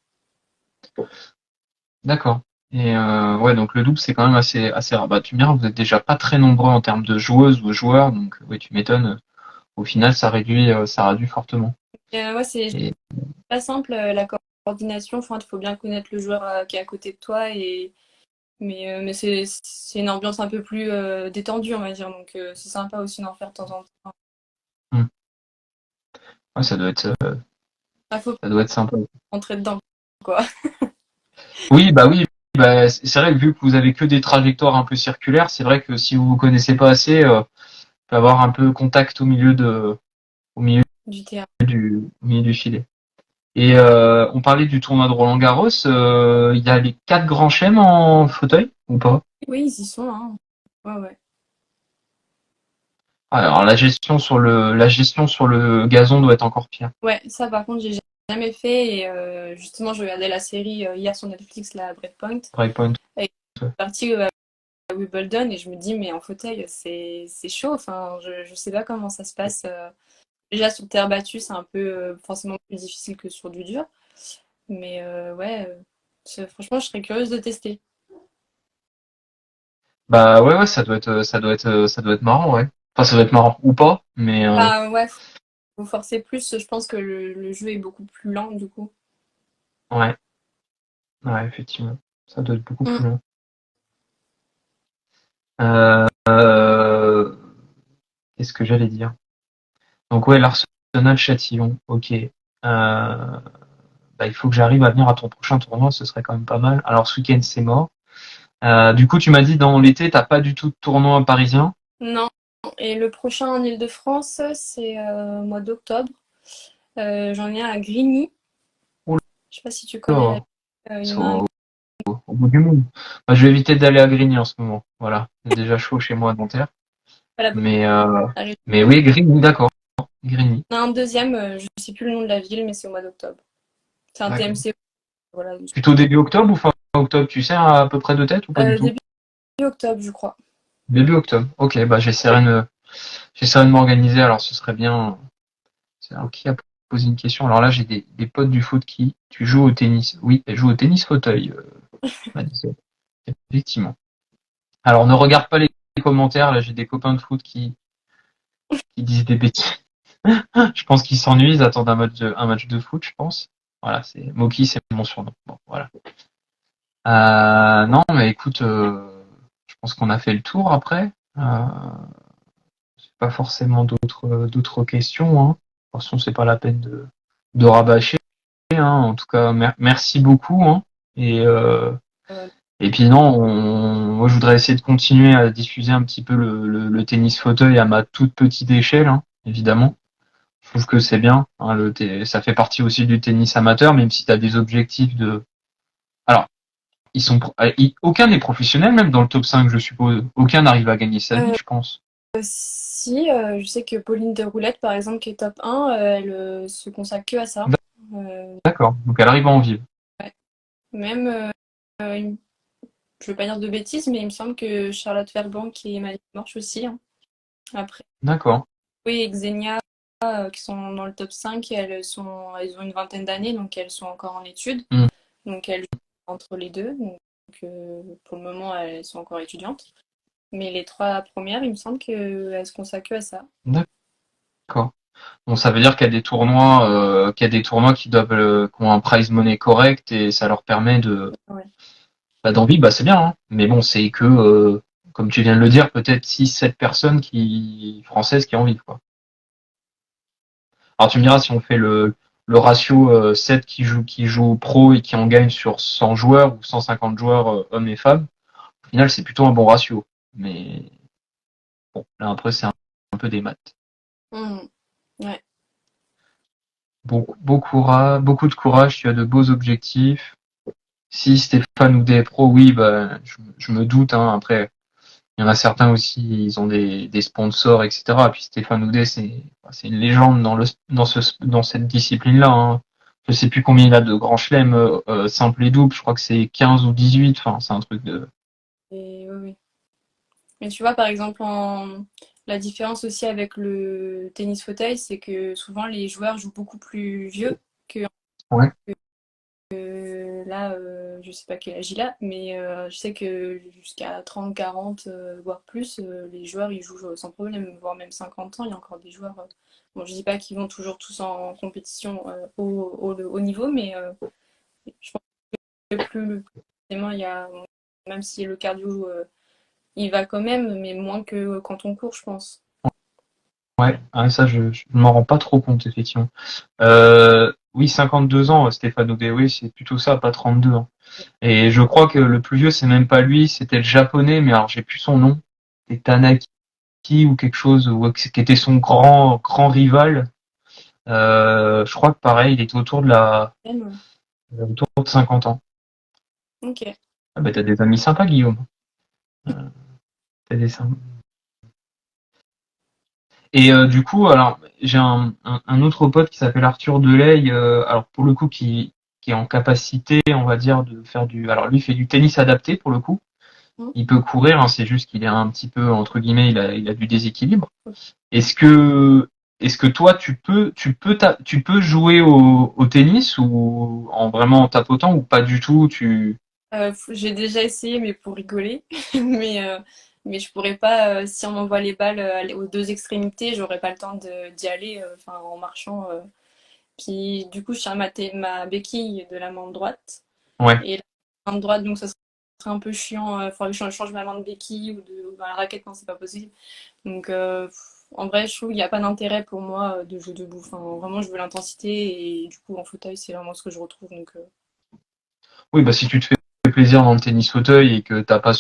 D'accord. Et ouais, donc le double, c'est quand même assez rare. Bah, tu me diras, vous êtes déjà pas très nombreux en termes de joueuses ou joueurs, donc oui, tu m'étonnes. Au final, ça réduit fortement. Ouais, c'est Et pas simple, la coordination. Enfin, il faut bien connaître le joueur qui est à côté de toi. Mais c'est une ambiance un peu plus détendue, on va dire. Donc, c'est sympa aussi d'en faire de temps en temps. hmm. Ouais, ça doit être sympa. Rentrer dedans, quoi. Oui, bah oui. Bah, c'est vrai que vu que vous avez que des trajectoires un peu circulaires, c'est vrai que si vous vous connaissez pas assez, peut avoir un peu contact au milieu Du terrain. au milieu du filet. Et on parlait du tournoi de Roland-Garros. Il y a les 4 grands chelems en fauteuil ou pas? Oui, ils y sont, hein. Ouais, ouais. Alors la gestion sur le gazon doit être encore pire. Ouais, ça par contre, j'ai jamais fait. Et justement, je regardais la série hier sur Netflix, la Breakpoint. Breakpoint. Et je suis partie à Wimbledon et je me dis, mais en fauteuil, c'est chaud. Enfin, je sais pas comment ça se passe. Déjà, sur terre battue, c'est un peu forcément plus difficile que sur du dur. Mais ouais, franchement, je serais curieuse de tester. Bah ouais, ouais, ça doit être marrant, ouais. Enfin, ça doit être marrant ou pas, mais Ah ouais, faut forcer plus. Je pense que le jeu est beaucoup plus lent du coup. ouais, ouais, effectivement, ça doit être beaucoup plus Mm. long. Qu'est-ce que j'allais dire? Donc ouais, l'Arsenal Châtillon, ok. Bah, il faut que j'arrive à venir à ton prochain tournoi, ce serait quand même pas mal. Alors ce week-end c'est mort. Du coup, tu m'as dit dans l'été, t'as pas du tout de tournoi parisien. Non. Et le prochain en Île-de-France, c'est au mois d'octobre. J'en ai un à Grigny. Oh Je sais pas si tu connais là, il y c'est en a un au bout du monde. Bah, je vais éviter d'aller à Grigny en ce moment. Voilà, c'est déjà chaud chez moi à Nanterre. à la Mais, il mais oui, Grigny, d'accord. Grigny, y en a un deuxième, je sais plus le nom de la ville, mais c'est au mois d'octobre. C'est un d'accord. TMC. Voilà. Plutôt début octobre ou fin octobre, tu sais à peu près de tête ou pas du tout? Début octobre, je crois. Début octobre. Ok, bah j'essaierai de m'organiser. Alors ce serait bien. Alors, qui a posé une question? Alors là, j'ai des potes du foot qui. Tu joues au tennis? Oui, elle joue au tennis fauteuil, Madison. Effectivement. Alors ne regarde pas les commentaires. Là, j'ai des copains de foot qui disent des bêtises. Je pense qu'ils s'ennuient, ils attendent un match de foot, je pense. Voilà, c'est Moki, c'est mon surnom. Bon, voilà. Non, mais écoute, je pense qu'on a fait le tour après. Pas forcément d'autres questions. Hein. De toute façon, c'est pas la peine de rabâcher. Hein. En tout cas, merci beaucoup. Hein. Et Euh, et puis non, moi je voudrais essayer de continuer à diffuser un petit peu le tennis fauteuil à ma toute petite échelle, hein, évidemment. Je trouve que c'est bien. Hein, ça fait partie aussi du tennis amateur, même si tu as des objectifs de. Alors, aucun n'est professionnel, même dans le top 5, je suppose. Aucun n'arrive à gagner sa vie, euh, je pense. Si, je sais que Pauline Déroulette, par exemple, qui est top 1, elle se consacre que à ça. Euh, D'accord. Donc elle arrive à en vivre. ouais. Même, je veux pas dire de bêtises, mais il me semble que Charlotte Verbank et Marie Morch aussi. Hein. Après, D'accord. oui, et Xenia, qui sont dans le top 5, elles ont une vingtaine d'années, donc elles sont encore en études. Hmm. Donc elles jouent entre les deux. Donc pour le moment, elles sont encore étudiantes. Mais les trois premières, il me semble qu'elles se consacrent que à ça. D'accord. Bon, ça veut dire qu'il y a des tournois qui ont un prize money correct et ça leur permet Ouais. d'en vivre. Bah, c'est bien, hein. Mais bon, c'est que, comme tu viens de le dire, peut-être 6, 7 personnes françaises qui en vivent, quoi. Alors, tu me diras si on fait le ratio 7 qui jouent pro et qui en gagnent sur 100 joueurs ou 150 joueurs, hommes et femmes. Au final, c'est plutôt un bon ratio. Mais bon, là, après, c'est un peu des maths. Mhm. Ouais. Beaucoup de courage, tu as de beaux objectifs. Si Stéphane Houdet est pro, oui, bah, je me doute. Hein, après, il y en a certains aussi, ils ont des sponsors, etc. Puis Stéphane Houdet, c'est une légende dans cette discipline-là. Hein. Je sais plus combien il a de grands chelems simple et double. Je crois que c'est 15 ou 18. Enfin, c'est un truc de. Et oui, oui. Mais tu vois, par exemple, la différence aussi avec le tennis fauteuil, c'est que souvent les joueurs jouent beaucoup plus vieux que Ouais, là, je sais pas quel âge il a, mais je sais que jusqu'à 30, 40, voire plus, les joueurs ils jouent sans problème, voire même 50 ans. Il y a encore des joueurs. Bon, je dis pas qu'ils vont toujours tous en compétition au niveau, mais je pense que plus forcément, il y a, même si le cardio il va quand même, mais moins que quand on court, je pense. ouais. Ah, ça, je m'en rends pas trop compte, effectivement. Oui, 52 ans, Stéphane Houdet, oui, c'est plutôt ça, pas 32 ans. Et je crois que le plus vieux, c'est même pas lui, c'était le japonais, mais alors j'ai plus son nom. C'est Tanaki ou quelque chose, qui était son grand rival. Je crois que pareil, il était Même, autour de 50 ans. ok. Ah bah t'as des amis sympas, Guillaume. Euh, t'as des Et du coup, alors j'ai un autre pote qui s'appelle Arthur Delay, alors pour le coup qui est en capacité, on va dire, de faire du. Alors lui il fait du tennis adapté pour le coup. Mm. Il peut courir, hein, c'est juste qu'il est un petit peu entre guillemets, il a du déséquilibre. Est-ce que est-ce que toi tu peux jouer au tennis ou en vraiment en tapotant ou pas du tout, tu. J'ai déjà essayé, mais pour rigoler. mais, euh, mais je pourrais pas, si on m'envoie les balles aux deux extrémités, j'aurais pas le temps d'y aller enfin, en marchant. Puis du coup, je tiens ma béquille de la main droite. Ouais. Et la main droite, donc ça serait un peu chiant. Il faudrait que je change ma main de béquille ou dans la raquette, non, c'est pas possible. Donc en vrai, je trouve qu'il n'y a pas d'intérêt pour moi de jouer debout. Enfin, vraiment, je veux l'intensité et du coup, en fauteuil, c'est vraiment ce que je retrouve. Donc, Oui, bah si tu te fais plaisir dans le tennis fauteuil et que t'as pas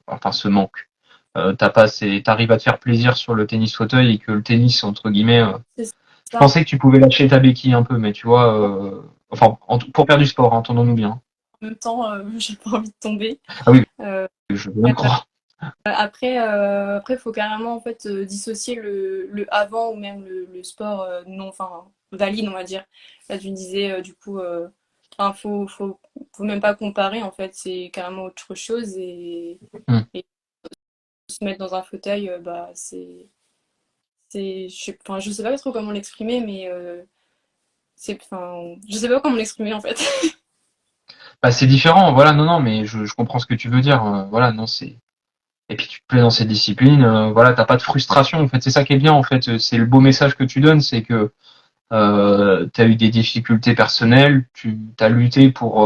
enfin ce manque. T'arrives à te faire plaisir sur le tennis fauteuil et que le tennis, entre guillemets, c'est je ça. pensais que tu pouvais lâcher ta béquille un peu, mais tu vois, enfin, pour faire du sport, hein, entendons-nous bien. En même temps, j'ai pas envie de tomber. Ah oui, Euh, je veux bien le croire. après, faut carrément en fait dissocier le avant ou même le sport non, enfin valide, on va dire. Là, tu me disais du coup, enfin, faut même pas comparer en fait. C'est carrément autre chose Hmm. et se mettre dans un fauteuil, bah enfin, je sais pas trop comment l'exprimer, mais enfin, je sais pas comment l'exprimer en fait. Bah, c'est différent, voilà, non, non, mais je comprends ce que tu veux dire. Voilà, non, et puis tu te plais dans cette discipline, voilà, t'as pas de frustration. En fait, c'est ça qui est bien. En fait, c'est le beau message que tu donnes, c'est que tu as eu des difficultés personnelles, tu as lutté pour,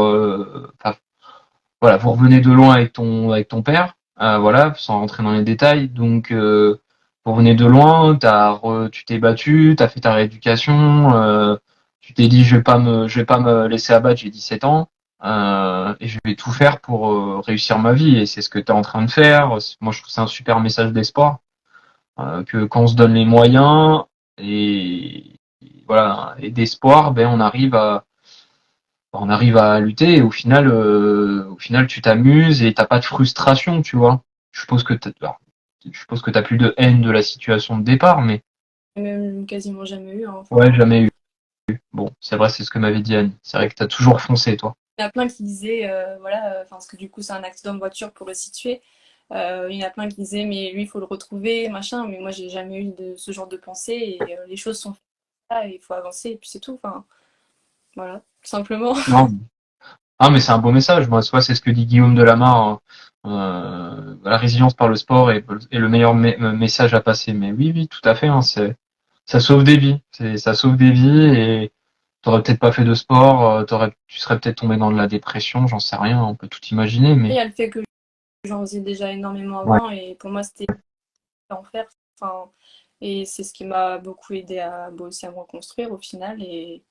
voilà, vous revenez de loin avec ton père, voilà, sans rentrer dans les détails. Donc, vous revenez de loin, tu t'es battu, t'as fait ta rééducation, tu t'es dit je vais pas me laisser abattre, j'ai 17 ans. Et je vais tout faire pour réussir ma vie et c'est ce que tu es en train de faire. Moi je trouve que c'est un super message d'espoir que quand on se donne les moyens et voilà et d'espoir, ben on arrive à lutter et au final tu t'amuses et t'as pas de frustration, tu vois. Je suppose que je suppose que t'as plus de haine de la situation de départ, mais Même quasiment jamais eu, hein. ouais, Enfin, jamais eu. Bon, c'est vrai, c'est ce que m'avait dit Anne. C'est vrai que t'as toujours foncé, toi. il y en a plein qui disaient, voilà, enfin, parce que du coup, c'est un accident de voiture pour le situer. Il y en a plein qui disaient, mais lui, il faut le retrouver, machin. Mais moi, j'ai jamais eu de ce genre de pensée. Et les choses sont faites et il faut avancer. Et puis c'est tout. Enfin, voilà, tout simplement. Non. Ah, mais c'est un beau message. Moi, soit c'est ce que dit Guillaume Delamarre. La résilience par le sport est le meilleur message à passer. Mais oui, oui, tout à fait. Hein, ça sauve des vies. Ça sauve des vies et t'aurais peut-être pas fait de sport, tu serais peut-être tombé dans de la dépression, j'en sais rien, on peut tout imaginer, Il mais y a le fait que j'en faisais déjà énormément ouais. avant. Et pour moi, c'était en faire. Enfin, et c'est ce qui m'a beaucoup aidé à, bah, aussi à me reconstruire au final. Et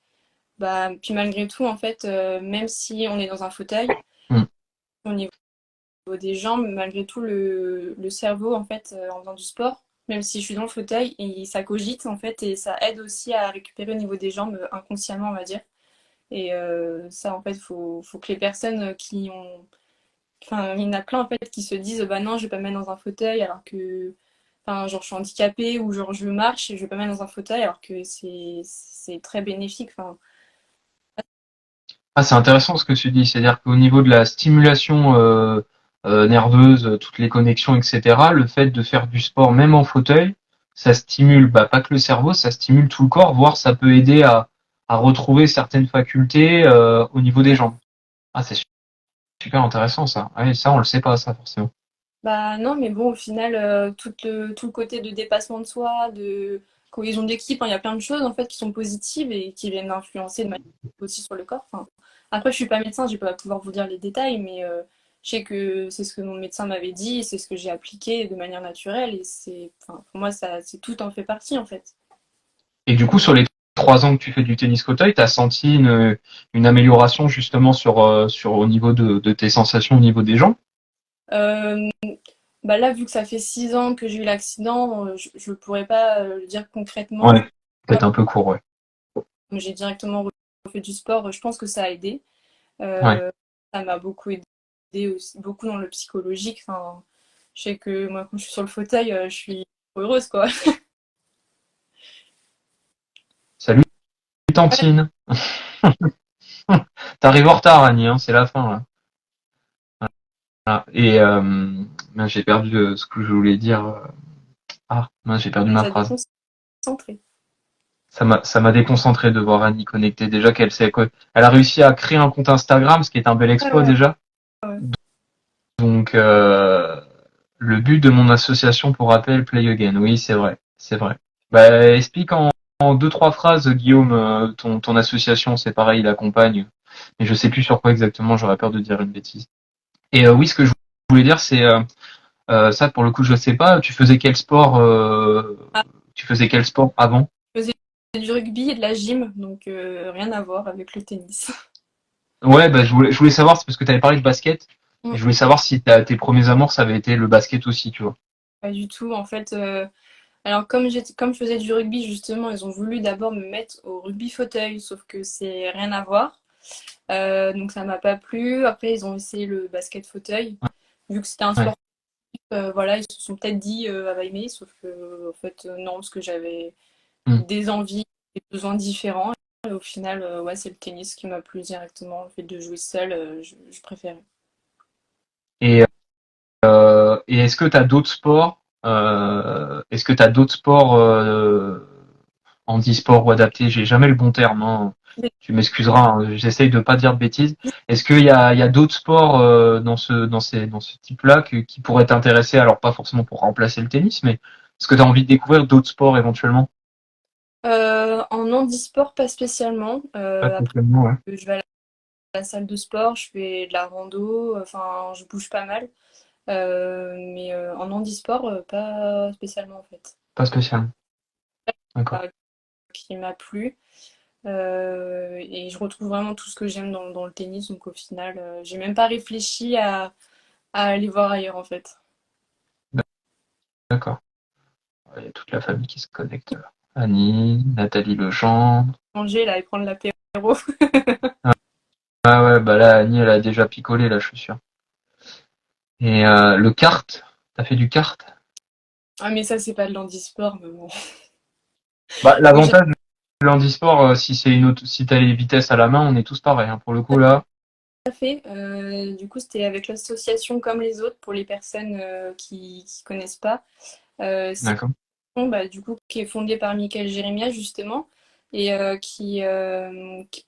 bah, puis malgré tout, en fait, même si on est dans un fauteuil, Mm. au niveau des jambes, malgré tout, le cerveau, en fait, en faisant du sport, même si je suis dans le fauteuil, et ça cogite, en fait, et ça aide aussi à récupérer au niveau des jambes inconsciemment, on va dire. Et ça, en fait, faut que les personnes qui ont. Enfin, il y en a plein, en fait, qui se disent, bah non, je vais pas me mettre dans un fauteuil alors que. Enfin, genre, je suis handicapée ou genre, je marche et je vais pas me mettre dans un fauteuil alors que c'est très bénéfique. Enfin, Ah, c'est intéressant ce que tu dis, c'est-à-dire qu'au niveau de la stimulation nerveuse, toutes les connexions, etc., le fait de faire du sport, même en fauteuil, ça stimule bah, pas que le cerveau, ça stimule tout le corps, voire ça peut aider à retrouver certaines facultés au niveau des jambes. Ah, c'est super intéressant ça. Ah, et ça, on le sait pas, ça, forcément. bah non, mais bon, au final, tout le côté de dépassement de soi, de cohésion d'équipe, hein, il y a plein de choses en fait qui sont positives et qui viennent influencer de manière aussi sur le corps. Enfin, après, je suis pas médecin, je vais pas pouvoir vous dire les détails, mais je sais que c'est ce que mon médecin m'avait dit, et c'est ce que j'ai appliqué de manière naturelle et c'est, enfin, pour moi, ça, c'est tout en fait partie en fait. Et du coup, sur les 3 ans que tu fais du tennis fauteuil, tu as senti une amélioration justement sur au niveau de tes sensations au niveau des jambes? Euh, Bah là, vu que ça fait 6 ans que j'ai eu l'accident, je ne pourrais pas le dire concrètement. Ouais, peut-être un peu court, ouais. J'ai directement refait du sport. Je pense que ça a aidé. Ouais. Euh, Ça m'a beaucoup aidé aussi, beaucoup dans le psychologique. Enfin, je sais que moi, quand je suis sur le fauteuil, je suis heureuse, quoi. Salut Tantine. T'arrives en retard, Annie, hein, c'est la fin là. Voilà. Et mince, j'ai perdu ce que je voulais dire. Ah, mince, j'ai perdu Ça nous ma a phrase. déconcentrés. Ça m'a déconcentré de voir Annie connectée. Déjà elle a réussi à créer un compte Instagram, ce qui est un bel Ouais, exploit ouais, déjà. ouais. Donc le but de mon association, pour rappel, Play Again. Oui, c'est vrai, c'est vrai. Bah, explique en deux trois phrases, Guillaume, ton association, c'est pareil, il accompagne. Mais je sais plus sur quoi exactement. J'aurais peur de dire une bêtise. Et oui, ce que je voulais dire, c'est ça pour le coup, je sais pas. Ah, Tu faisais quel sport avant? je faisais du rugby et de la gym, donc rien à voir avec le tennis. Ouais, bah je voulais savoir, c'est parce que tu avais parlé de basket. Et Mm, je voulais savoir si tes premiers amours, ça avait été le basket aussi, tu vois. pas du tout. En fait, alors comme je faisais du rugby, justement, ils ont voulu d'abord me mettre au rugby fauteuil, sauf que c'est rien à voir. Donc ça m'a pas plu. Après, ils ont essayé le basket fauteuil. Vu que c'était un Ouais. sport, voilà, ils se sont peut-être dit elle va aimer, sauf que en fait non, parce que j'avais Mm. des envies, des besoins différents. Et au final, ouais, c'est le tennis qui m'a plu directement. Le fait de jouer seul, je préférais. Et et est-ce que tu as d'autres sports handisport ou adaptés, j'ai jamais le bon terme, hein. Tu m'excuseras, hein, j'essaye de pas dire de bêtises. Est-ce qu'il y a d'autres sports dans ce type-là qui pourraient t'intéresser? Alors pas forcément pour remplacer le tennis, mais est-ce que tu as envie de découvrir d'autres sports éventuellement? En handisport, pas spécialement. Pas Après, spécialement, ouais. je vais à la salle de sport, je fais de la rando, enfin, je bouge pas mal. Mais en handisport, pas spécialement en fait. Pas spécialement. D'accord. Pas qui m'a plu. Et je retrouve vraiment tout ce que j'aime dans le tennis. Donc au final, j'ai même pas réfléchi à aller voir ailleurs en fait. D'accord. Il y a toute la famille qui se connecte. Annie, Nathalie Legendre. Manger là et prendre l'apéro. Ah ouais, bah là, Annie, elle a déjà picolé, là, je suis sûr. Et le kart, t'as fait du kart? Ah mais ça c'est pas de l'handisport, mais bon. Bah, Bon, j'ai l'avantage de l'handisport, si c'est si t'as les vitesses à la main, on est tous pareils, hein. Pour le coup, là, pas fait. Du coup, c'était avec l'association Comme les autres pour les personnes qui connaissent pas. C'est d'accord. bah, du coup qui est fondée par Michael Jérémia justement et qui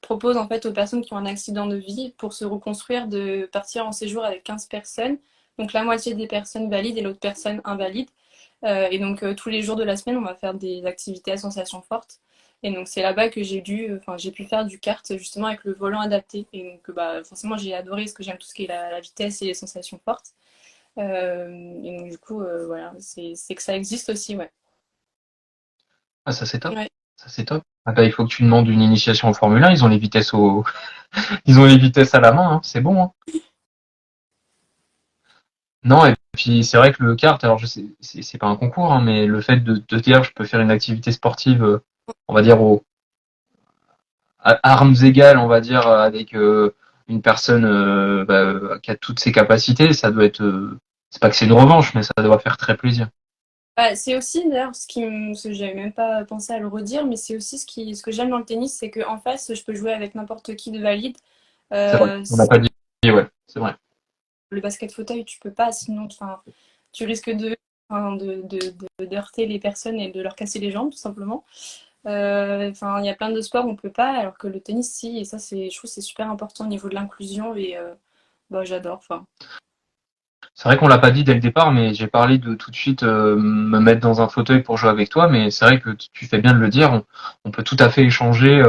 propose en fait aux personnes qui ont un accident de vie pour se reconstruire de partir en séjour avec 15 personnes. Donc la moitié des personnes valides et l'autre personne invalide. Et donc tous les jours de la semaine, on va faire des activités à sensations fortes. Et donc c'est là-bas que j'ai pu faire du kart justement avec le volant adapté. Et donc bah, forcément j'ai adoré parce que j'aime tout ce qui est la vitesse et les sensations fortes. Et donc du coup voilà, c'est que ça existe aussi, ouais. Ah, ça c'est top. Ouais. Ça c'est top. Ah bah, il faut que tu demandes une initiation en Formule 1, ils ont les vitesses ils ont les vitesses à la main, hein. C'est bon, hein. Non, et puis c'est vrai que le kart, alors je sais, c'est pas un concours, hein, mais le fait de te dire je peux faire une activité sportive, on va dire à armes égales, on va dire, avec une personne qui a toutes ses capacités, ça doit être, c'est pas que c'est une revanche, mais ça doit faire très plaisir. Bah, c'est aussi d'ailleurs ce que j'avais même pas pensé à le redire, mais c'est aussi ce que j'aime dans le tennis, c'est qu'en face, je peux jouer avec n'importe qui de valide. C'est vrai. Euh, On n'a pas dit, ouais, c'est vrai. le basket fauteuil, tu peux pas, sinon enfin, tu risques de heurter les personnes et de leur casser les jambes, tout simplement. Enfin, il y a plein de sports où on peut pas, alors que le tennis, si, et ça, je trouve que c'est super important au niveau de l'inclusion, et bah, j'adore. Enfin, C'est vrai qu'on l'a pas dit dès le départ, mais j'ai parlé de tout de suite me mettre dans un fauteuil pour jouer avec toi, mais c'est vrai que tu fais bien de le dire, on peut tout à fait échanger.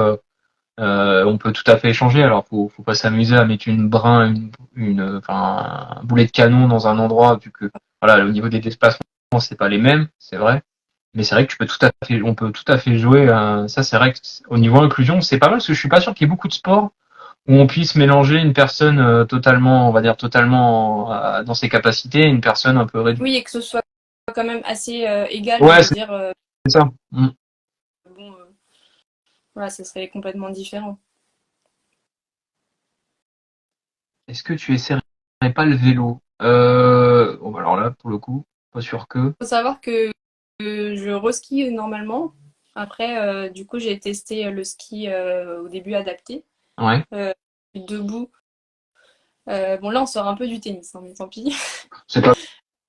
On peut tout à fait échanger. Alors, faut pas s'amuser à mettre enfin, un boulet de canon dans un endroit, vu que, voilà, au niveau des déplacements, c'est pas les mêmes, c'est vrai. Mais c'est vrai que on peut tout à fait jouer. Ça, c'est vrai que au niveau inclusion, c'est pas mal, parce que je suis pas sûr qu'il y ait beaucoup de sports où on puisse mélanger une personne totalement, on va dire totalement dans ses capacités, et une personne un peu réduite. oui, et que ce soit quand même assez égal, on Ouais, va c'est dire. ça. Mm. Bon, voilà, ce serait complètement différent. Est-ce que tu essaierais pas le vélo? Bon, bah, alors là, pour le coup, pas sûr que. Faut savoir que je reskie normalement. Après, du coup, j'ai testé le ski au début adapté, Ouais. euh, debout. Bon, là, on sort un peu du tennis, hein, mais tant pis. C'est pas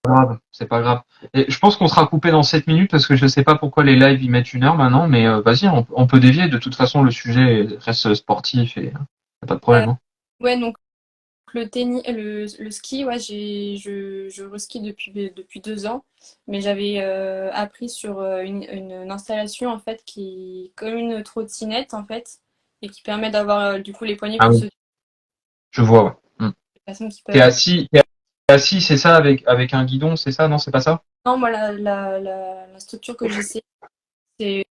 grave, c'est pas grave. Et je pense qu'on sera coupé dans 7 minutes parce que je sais pas pourquoi les lives ils mettent 1 heure maintenant, mais vas-y, on peut dévier. De toute façon, le sujet reste sportif et y a pas de Euh, problème, hein. ouais, donc le ski, ouais, je reskie depuis 2 ans, mais j'avais appris sur une installation en fait qui comme une trottinette en fait et qui permet d'avoir du coup les poignées Ah pour oui, ceux je vois, ouais. les personnes qui T'es peuvent. assis, t'es assis, c'est ça, avec un guidon, c'est ça? Non, c'est pas ça? Non, moi la structure que j'essaie, c'est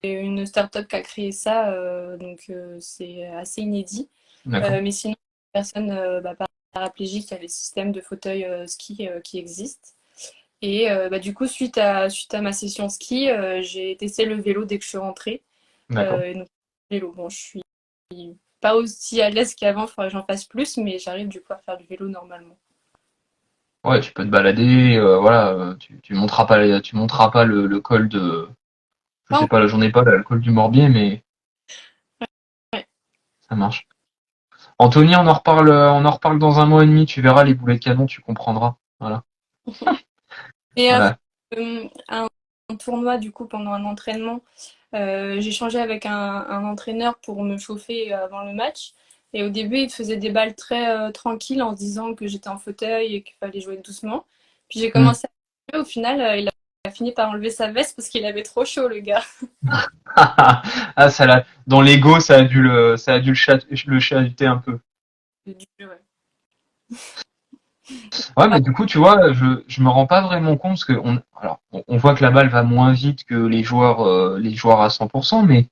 une start-up qui a créé ça, donc c'est assez inédit. D'accord, Mais sinon, personne bah, paraplégique, il y a les systèmes de fauteuil ski qui existent. Et bah, du coup, suite à ma session ski, j'ai testé le vélo dès que je suis rentrée. d'accord. Et donc, vélo, bon, je suis pas aussi à l'aise qu'avant, il faudrait que j'en fasse plus, mais j'arrive du coup à faire du vélo normalement. Ouais, tu peux te balader, voilà, tu monteras pas le col de, je Pas sais encore, pas, la journée pas, le col du Morbier, mais ouais. ça marche. Anthony, on en reparle dans un mois et demi, tu verras les boulets de canon, tu comprendras. Voilà. Et Voilà. un tournoi, du coup, pendant un entraînement, j'ai changé avec un entraîneur pour me chauffer avant le match. Et au début, il faisait des balles très tranquilles en se disant que j'étais en fauteuil et qu'il fallait jouer doucement. Puis j'ai Hmm. commencé à jouer. Au final, il a fini par enlever sa veste parce qu'il avait trop chaud, le gars. Ah, dans l'ego, ça a dû le chahuter un peu. Ouais. Ouais, mais du coup, tu vois, je me rends pas vraiment compte parce que on voit que la balle va moins vite que les joueurs à 100%, mais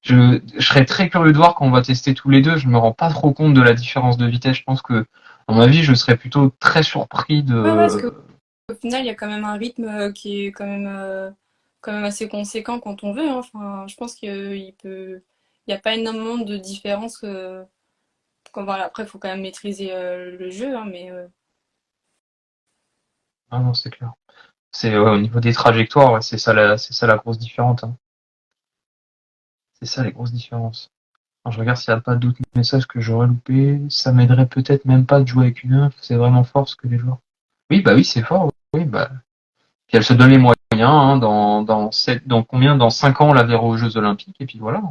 je serais très curieux de voir quand on va tester tous les deux. Je me rends pas trop compte de la différence de vitesse. Je pense que, à mon avis, je serais plutôt très surpris Ouais, parce de. qu'au final, il y a quand même un rythme qui est quand même assez conséquent quand on veut, hein. Enfin, je pense il n'y a pas énormément de différence. Voilà, après, il faut quand même maîtriser le jeu, hein, mais Ah non, c'est clair. C'est ouais, au niveau des trajectoires, ouais, c'est ça la grosse différence, hein. C'est ça les grosses différences. Alors, je regarde s'il n'y a pas d'autres messages que j'aurais loupés. Ça m'aiderait peut-être même pas de jouer avec une œuvre. C'est vraiment fort ce que les joueurs. Oui, bah oui, c'est fort. Oui, bah. Puis elle se donne les moyens, hein, dans combien? Dans 5 ans, on la verra aux Jeux Olympiques, et puis voilà.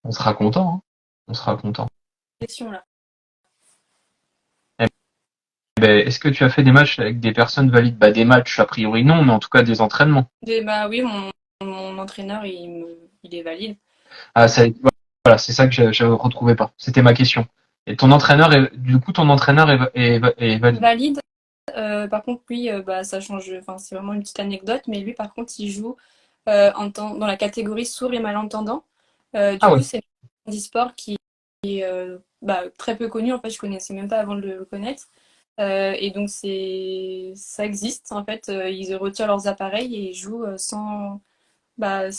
On sera content, hein. On sera content. question là. Eh ben, est-ce que tu as fait des matchs avec des personnes valides? Bah, des matchs, a priori non, mais en tout cas des entraînements. Bah oui, mon entraîneur, il est valide. Ah, voilà, c'est ça que je retrouvais pas. C'était ma question. Et du coup, ton entraîneur est valide. Valide. Par contre, lui, bah, ça change. Enfin, c'est vraiment une petite anecdote, mais lui, par contre, il joue dans la catégorie sourds et malentendants. Du Ah coup, ouais, c'est un e-sport qui est bah, très peu connu. En fait, je connaissais même pas avant de le connaître. Et donc, ça existe. En fait, ils retirent leurs appareils et ils jouent sans enfin,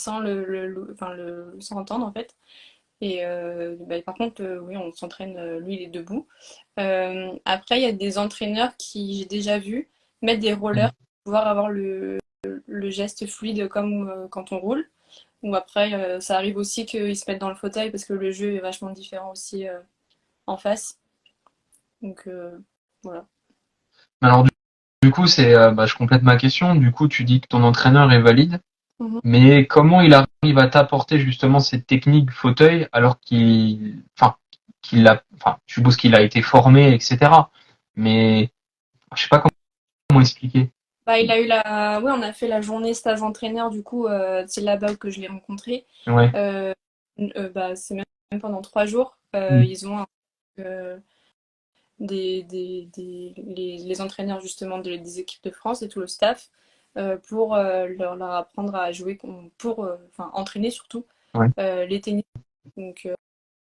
sans entendre, en fait. Et bah, par contre, oui, on s'entraîne, lui, il est debout. Après, il y a des entraîneurs qui, j'ai déjà vu, mettre des rollers pour pouvoir avoir le geste fluide comme quand on roule. Ou après, ça arrive aussi qu'ils se mettent dans le fauteuil parce que le jeu est vachement différent aussi en face. Donc voilà. alors du coup, bah, je complète ma question. Du coup, tu dis que ton entraîneur est valide, Mhm. mais comment il arrive à t'apporter justement cette technique fauteuil alors enfin, je suppose qu'il a été formé, etc. Mais je sais pas comment expliquer. Bah, il a eu ouais, on a fait la journée stage entraîneur, du coup, c'est là-bas que je l'ai rencontré. Ouais. Euh, bah, c'est même pendant 3 jours. Mm. Ils ont les entraîneurs justement des équipes de France et tout le staff pour leur apprendre à jouer, enfin, entraîner surtout Ouais. les tennis. Donc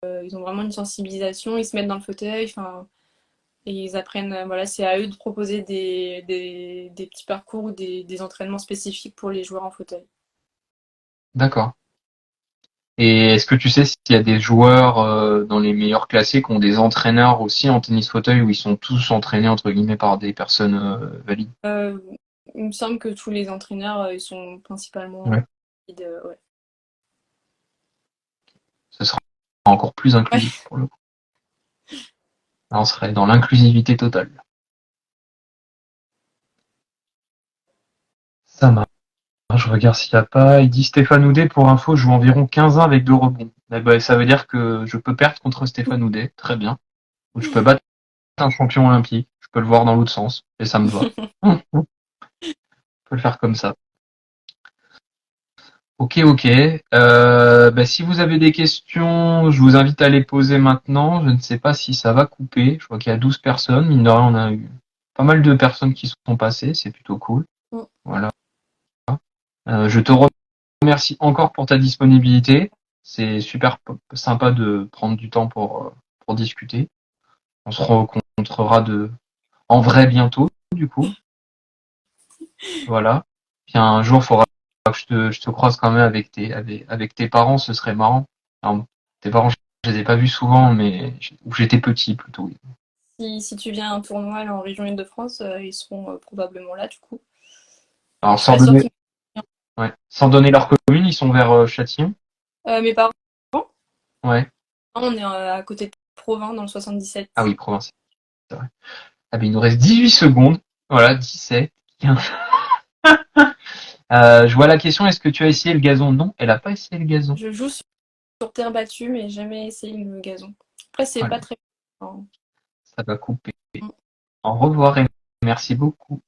ils ont vraiment une sensibilisation, ils se mettent dans le fauteuil, enfin, et ils apprennent, voilà, c'est à eux de proposer des petits parcours ou des entraînements spécifiques pour les joueurs en fauteuil. D'accord. Et est-ce que tu sais s'il y a des joueurs dans les meilleurs classés qui ont des entraîneurs aussi en tennis fauteuil où ils sont tous entraînés entre guillemets par des personnes valides? Euh, il me semble que tous les entraîneurs, ils sont principalement Ouais. ouais. Ce sera encore plus Ouais. inclusif pour le coup. Là, on serait dans l'inclusivité totale. Ça marche. Je regarde s'il n'y a pas. Il dit Stéphane Houdet, pour info, joue environ 15 ans avec 2 rebonds. Eh ben, ça veut dire que je peux perdre contre Stéphane Houdet. Très bien. Ou je peux battre un champion olympique. Je peux le voir dans l'autre sens. Et ça me va. On peut le faire comme ça. Ok, ok. Bah, si vous avez des questions, je vous invite à les poser maintenant. Je ne sais pas si ça va couper. Je vois qu'il y a 12 personnes. Mine de rien, on a eu pas mal de personnes qui sont passées. C'est plutôt cool. Voilà. Je te remercie encore pour ta disponibilité. C'est super sympa de prendre du temps pour discuter. On se rencontrera en vrai bientôt, du coup. Voilà. Puis un jour, il faudra que je te croise quand même avec tes parents, ce serait marrant. Alors, tes parents, je les ai pas vus souvent, mais où j'étais petit plutôt. Oui. Si tu viens à un tournoi là, en région Île-de-France, ils seront probablement là du coup. Alors Je suis pas sûre qu'ils. sans donner leur commune, ils sont vers Châtillon. Mes parents, Ouais. on est à côté de Provins dans le Ah 77. oui, province, c'est vrai. Ah ben, il nous reste 18 secondes. Voilà, 17, 15. Je vois la question, est-ce que tu as essayé le gazon? Non, elle a pas essayé le gazon. Je joue sur terre battue, mais jamais essayé le gazon. Après, c'est Voilà, pas très. Enfin, ça va couper. Au revoir et merci beaucoup.